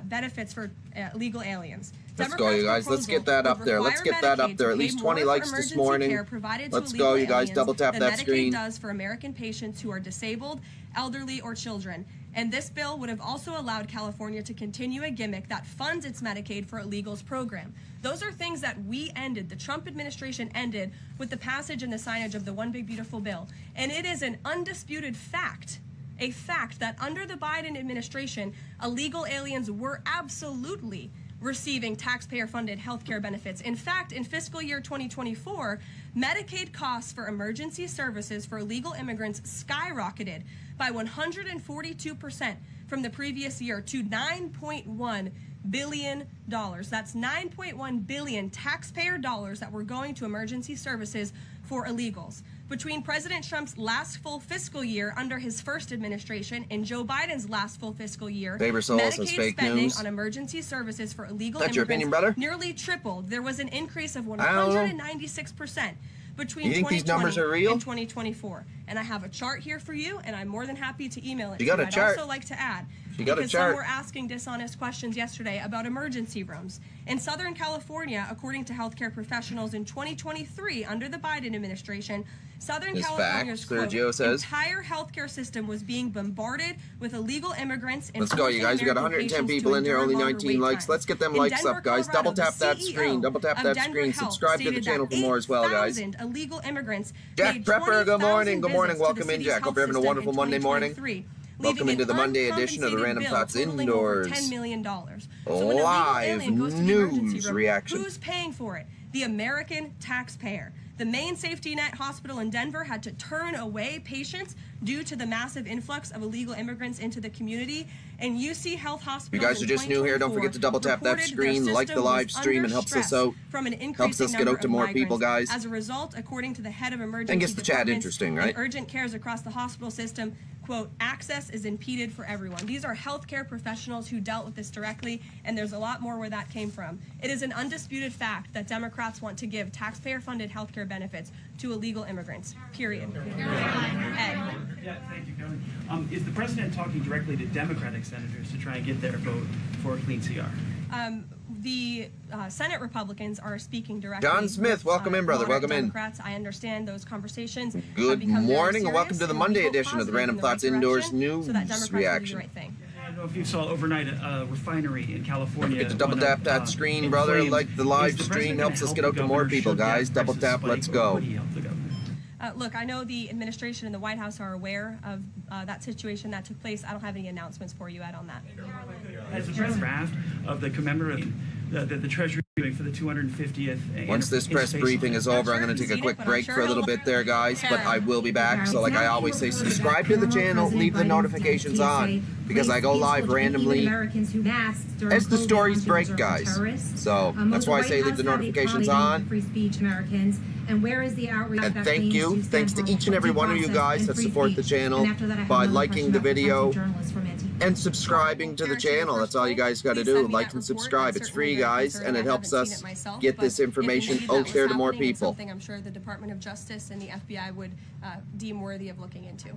benefits for illegal aliens. Let's go, you guys. Let's get that up there. Let's get that up there. At least 20 likes this morning. Let's go, you guys. Double tap that screen. Medicaid does for American patients who are disabled, elderly, or children. And this bill would have also allowed California to continue a gimmick that funds its Medicaid for Illegals program. Those are things that we ended, the Trump administration ended, with the passage and the signage of the One Big Beautiful Bill. And it is an undisputed fact, a fact that under the Biden administration, illegal aliens were absolutely receiving taxpayer-funded health care benefits. In fact, in fiscal year 2024, Medicaid costs for emergency services for illegal immigrants skyrocketed by 142% from the previous year to $9.1 billion. That's $9.1 billion taxpayer dollars that were going to emergency services for illegals. Between President Trump's last full fiscal year under his first administration and Joe Biden's last full fiscal year, Faber Soul says Medicaid fake spending news. on emergency services for illegal That's your immigrants opinion, brother? nearly tripled. There was an increase of I don't know. 196% between You think these 2020 numbers are real? and 2024. And I have a chart here for you, and I'm more than happy to email it You to got you. a I'd chart. also like to add, You got a because chart. some were asking dishonest questions yesterday about emergency rooms. In Southern California, according to healthcare professionals in 2023 under the Biden administration, Southern This California's fact, Sergio says. entire healthcare system was being bombarded with illegal immigrants. and Let's go, you forcing guys. We got American 110 patients people to in here, endure only longer 19 wait likes. times. Let's get them In likes Denver, up, guys. Colorado, Double tap the that CEO screen. Double tap of that Denver screen. Health Subscribe to the stated channel that for more as well, guys. 8,000 illegal immigrants Jack made Prepper, good morning. 20,000 Good morning. visits to Welcome the in, city's Jack. Hope health you're having a system wonderful in Monday morning. 2023, Welcome leaving into the an Monday edition of the uncompensated Random bill Thoughts totaling over Indoors. $10 million. So when an illegal Live alien goes to the emergency news room, reaction. who's paying for it? The American taxpayer. The main safety net hospital in Denver had to turn away patients due to the massive influx of illegal immigrants into the community. And UC Health Hospital. You guys are just new here. Don't forget to double tap that screen, like the live stream, and helps us out. From an Helps us get out to more people, guys. As a result, according to the head of emergency And gets the chat departments interesting, and right? urgent cares across the hospital system, quote, access is impeded for everyone. These are healthcare professionals who dealt with this directly, and there's a lot more where that came from. It is an undisputed fact that Democrats want to give taxpayer-funded healthcare benefits to illegal immigrants, period. Ed. Yeah, thank you, Carolyn. Is the president talking directly to Democratic senators to try and get their vote for a clean CR? The Senate Republicans are speaking directly. John Smith, with, welcome in, brother. moderate Welcome in. Democrats. I understand those conversations. have Good become very morning and welcome serious, to the and Monday we hope edition of the positive Random in the right Thoughts Indoors direction News so that Democrats will do the Reaction. right thing. I don't know if you saw overnight a refinery in California. Get to double went up, tap that screen, brother. in flames. Like the Is live the stream president helps gonna us get help out to the more governor people, should guys. gas Double prices tap, spike, let's or go. would he help the governor? Look, I know the administration and the White House are aware of that situation that took place. I don't have any announcements for you, Ed, on that. As a draft of the commemorative the Treasury doing for the 250th. Once this press briefing is over, I'm going to take a quick break for a little bit there, guys, but I will be back. So like I always say, subscribe to the channel, leave the notifications on, because I go live randomly as the stories break, guys. So that's why I say leave the notifications on. Free speech Americans. And where is the outreach? And thank you. Thanks to each and every one of you guys that support the channel by liking the video and subscribing to the channel. That's all you guys got to do. Like and subscribe. It's free, guys, and it helps us get this information out there to more people. Something I'm sure the Department of Justice and the FBI would deem worthy of looking into.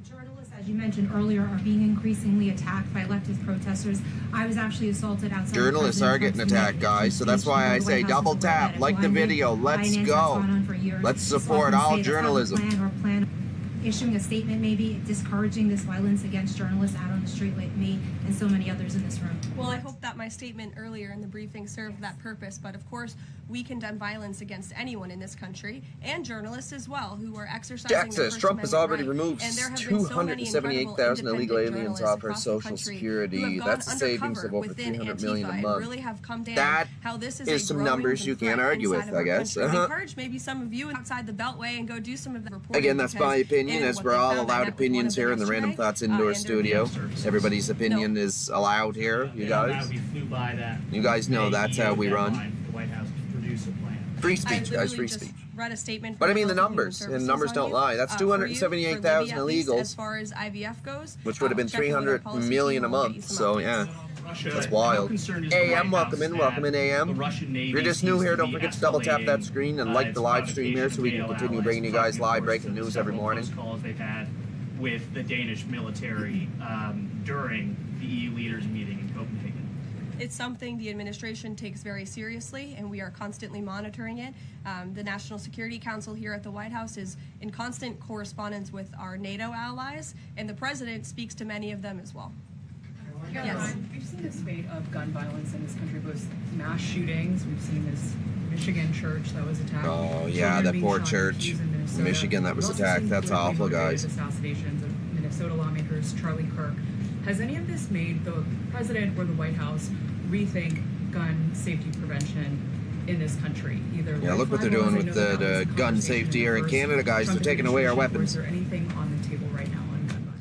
Journalists, as you mentioned earlier, are being increasingly attacked by leftist protesters. I was actually assaulted outside. Journalists are getting attacked, guys, so that's why I say double tap, like the video, let's go. Let's support all journalism. Issuing a statement maybe discouraging this violence against journalists out on the street like me and so many others in this room. Well, I hope that my statement earlier in the briefing served that purpose, but of course we condemn violence against anyone in this country and journalists as well who are exercising their Texas, First Trump has Amendment already right. removed And there have been so many 278,000 illegal independent aliens journalists off our across the social country security. who have That's a gone savings of undercover over within 300 million a Antifa and month. really have come down That how this is is a some growing numbers you can't threat argue inside with, of our I guess. country. I encourage maybe some of you outside the Beltway and go do some of the reporting. Again, that's my opinion, because as what we're they all found, I allowed met with one opinions of them here in the Random yesterday, Thoughts Indoor Studio. Everybody's opinion is allowed here, you guys. We flew by that. You guys know that's how we run. The White House to produce a plan. Free I speech, guys, literally free just speech. read a statement But I from mean the Health and Human numbers, and Services numbers on don't you, lie. That's for you, for 278,000 Libya, at least, illegals, as far as IVF goes, which would have been check in with our 300 policy million team a and we'll get you month. some So updates. yeah, Russia, that's how wild. concerned is the AM, White welcome House in, welcome that in, AM. the Russian Navy If you're just new seems here, to don't be forget to double tap that escalating, screen and like its the live stream here so we can provocation continue to bringing you guys live breaking news every morning. Close calls they've had with the Danish military during the EU leaders meeting in Copenhagen. It's something the administration takes very seriously, and we are constantly monitoring it. The National Security Council here at the White House is in constant correspondence with our NATO allies, and the president speaks to many of them as well. Yes. We've seen a spate of gun violence in this country, both mass shootings. We've seen this Michigan church that was attacked. Oh yeah, that poor church, Michigan that was attacked. That's awful, guys. Assassinations of Minnesota lawmakers, Charlie Kirk. Has any of this made the president or the White House rethink gun safety prevention in this country? Either Yeah, look what they're doing with the gun safety here in Canada, guys. They're taking away our weapons. Is there anything on the table right now on gun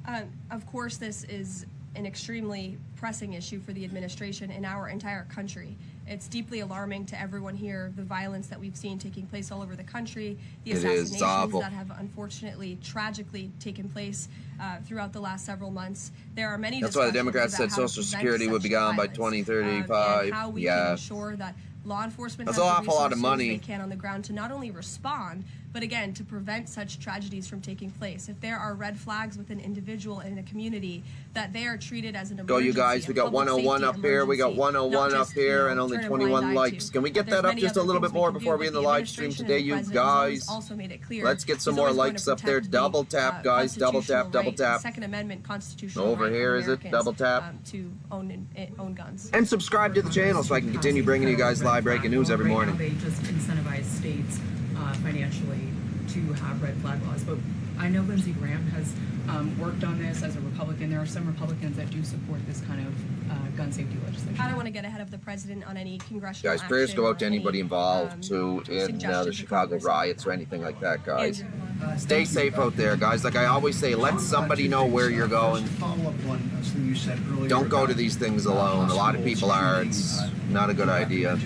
violence? Of course, this is an extremely pressing issue for the administration in our entire country. It's deeply alarming to everyone here, the violence that we've seen taking place all over the country, the assassinations that have unfortunately, tragically taken place throughout the last several months. There are many. That's why the Democrats said about how to Social prevent Security would be gone by violence, 2035. and how we can ensure that law enforcement That's has an the awful lot of resources money. they can on the ground to not only respond, but again, to prevent such tragedies from taking place. If there are red flags with an individual in a community, that they are treated as an emergency. Go, you guys. We got 101 up here. We got 101 up here, and only 21 likes. Can we get that up just a little bit more before we end the live stream today, you guys? Let's get some more likes up there. Double tap, guys. Double tap, double tap. Second Amendment constitutional Over right here, of is it? Double tap. To own guns. And subscribe to the channel so I can continue bringing you guys live breaking news every morning. They just incentivize states financially to have red flag laws. But I know Lindsey Graham has worked on this as a Republican. There are some Republicans that do support this kind of gun safety legislation. I don't want to get ahead of the president on any congressional Guys, prayers action go or out to any, anybody involved too in the Chicago riots or anything like that, guys. Stay safe out there, guys. Like I always say, let somebody know where you're going. Follow up on something you said earlier. Don't go to these things alone. A lot of people are. It's not a good idea.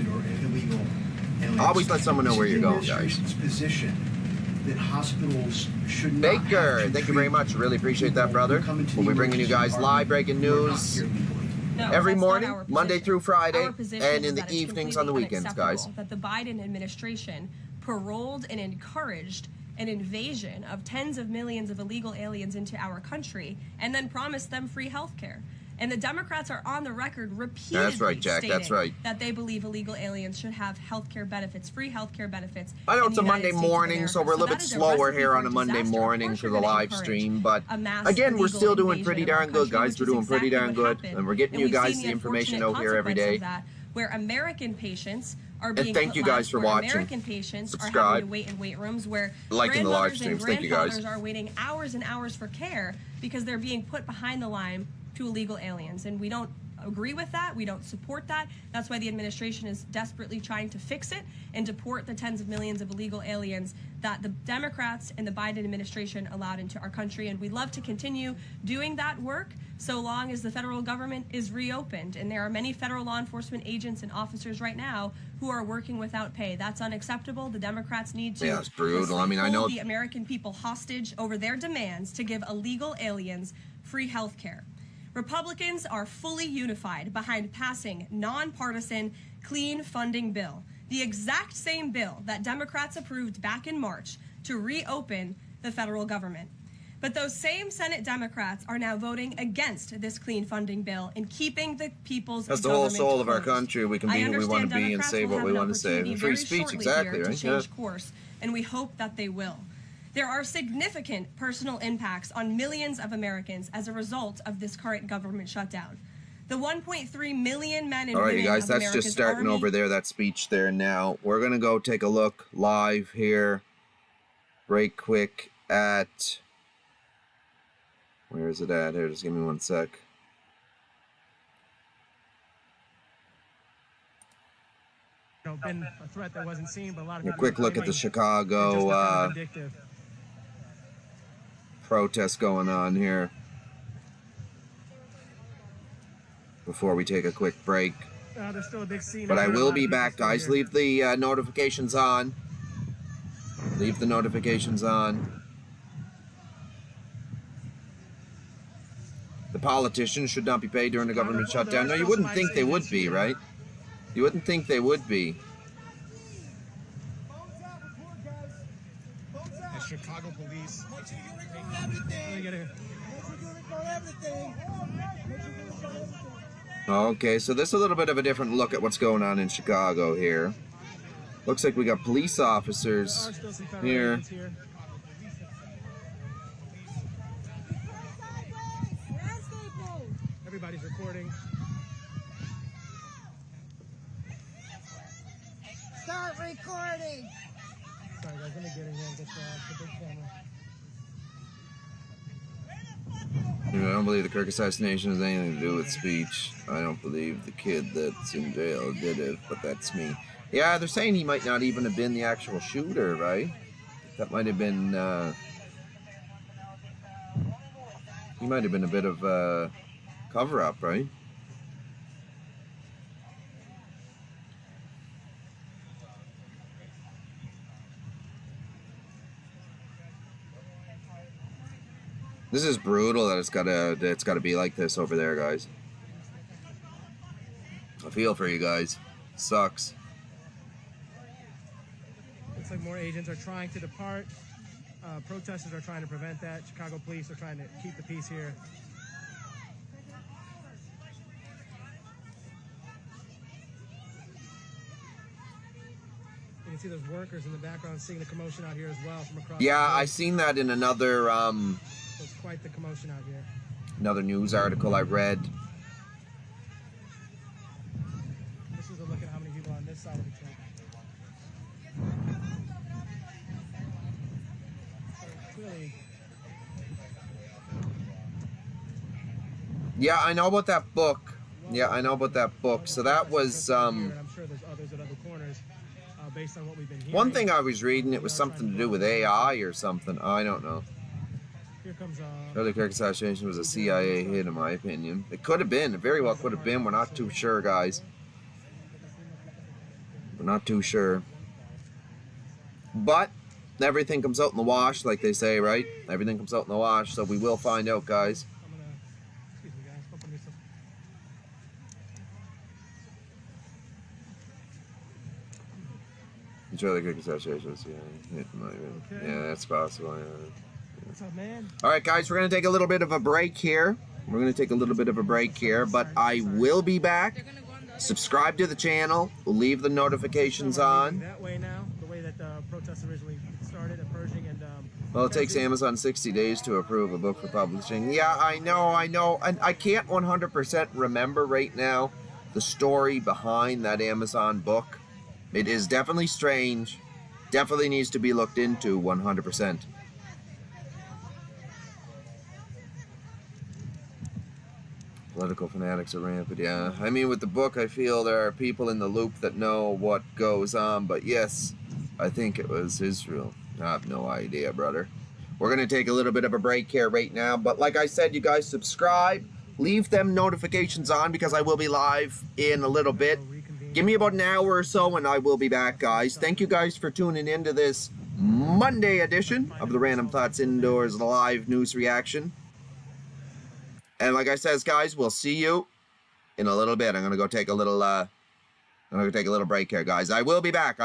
Always let someone know where you're going, guys. Position that hospitals should not Baker, thank you very much. Really appreciate that, brother. We'll be bringing you guys live breaking news every morning, Monday through Friday, and in the evenings on the weekends, guys. That the Biden administration paroled and encouraged an invasion of tens of millions of illegal aliens into our country and then promised them free health care. And the Democrats are on the record repeatedly That's right, Jack. That's right. that they believe illegal aliens should have health care benefits, free health care benefits. I know in it's the a United Monday States of morning, America. so we're a little bit that is slower recipe here for on a Monday disaster. Of morning course for we're the gonna live encourage stream, but a mass again, we're illegal still doing invasion pretty of our darn good, country, guys. which We're is doing pretty darn exactly what good, happened. and we're getting you we've guys seen the information out unfortunate here every day. consequence of that, where American patients are And being thank you put guys last, for where watching. American patients are Subscribe. having to wait in wait rooms, where Liking the live grandmothers streams. and Thank you, guys. grandfathers are waiting hours and hours for care because they're being put behind the line to illegal aliens. And we don't agree with that. We don't support that. That's why the administration is desperately trying to fix it and deport the tens of millions of illegal aliens that the Democrats and the Biden administration allowed into our country. And we'd love to continue doing that work so long as the federal government is reopened. And there are many federal law enforcement agents and officers right now who are working without pay. That's unacceptable. The Democrats need to Yeah, it's brutal. I mean, I know hold the American people hostage over their demands to give illegal aliens free health care. Republicans are fully unified behind passing nonpartisan clean funding bill, the exact same bill that Democrats approved back in March to reopen the federal government. But those same Senate Democrats are now voting against this clean funding bill and keeping the people's That's the whole government soul of our closed. country. We can I be who we want to understand be and Democrats say will what have we an want to say. opportunity Free very speech, shortly exactly, here right? to change course, and we hope that they will. There are significant personal impacts on millions of Americans as a result of this current government shutdown. The 1.3 million men and All right, women you guys, of that's America's just starting Army, over there, that speech there now. We're going to go take a look live here right quick at... Where is it at? Here, just give me one sec. Been a threat that wasn't seen, but a lot of A quick look at the Chicago protest going on here before we take a quick break. There's still a big scene. But I will be back, guys. Leave the notifications on. Leave the notifications on. The politicians should not be paid during the government shutdown. No, you wouldn't think they would be, right? You wouldn't think they would be. The Chicago police. Okay, so this is a little bit of a different look at what's going on in Chicago here. Looks like we got police officers here. Everybody's recording. Start recording. Sorry guys, let me get in here and get the big camera. I don't believe the Kirk assassination has anything to do with speech. I don't believe the kid that's in jail did it, but that's me. Yeah, they're saying he might not even have been the actual shooter, right? That might have been, he might have been a bit of a cover-up, right? This is brutal that it's gotta be like this over there, guys. I feel for you guys. Sucks. Looks like more agents are trying to depart. Protesters are trying to prevent that. Chicago police are trying to keep the peace here. You can see those workers in the background seeing the commotion out here as well from across. Yeah, the I seen that in another So it's quite the commotion out here. another news article I read. This is a look at how many people are on this side of the track. So clearly, Yeah, I know about that book. Yeah, I know about that book. So that was I'm sure there's others at other corners, based on what we've been hearing. one thing I was reading. It was something to do with AI or something. I don't know. Here comes Charlie Kirk assassination was a CIA hit, in my opinion. It could have been. It very well could have been. We're not too sure, guys. We're not too sure. But everything comes out in the wash, like they say, right? Everything comes out in the wash, so we will find out, guys. excuse me, guys. Don't put me so- Charlie Kirk assassination was a CIA hit, in my opinion. Yeah, that's possible. Yeah. What's up, man? All right, guys, we're going to take a little bit of a break here. We're going to take a little bit of a break here, but I will be back. Subscribe to the channel. We'll leave the notifications on. That way now, the way that the protests originally started at Pershing and Well, it takes Amazon 60 days to approve a book for publishing. Yeah, I know. And I can't 100% remember right now the story behind that Amazon book. It is definitely strange. Definitely needs to be looked into 100%. Political fanatics are rampant, yeah. I mean, with the book, I feel there are people in the loop that know what goes on, but yes, I think it was Israel. I have no idea, brother. We're going to take a little bit of a break here right now, but like I said, you guys subscribe, leave them notifications on because I will be live in a little bit. Give me about an hour or so and I will be back, guys. Thank you guys for tuning into this Monday edition of the Random Thoughts Indoors live news reaction. And like I says, guys, we'll see you in a little bit. I'm gonna go take a little break here, guys. I will be back.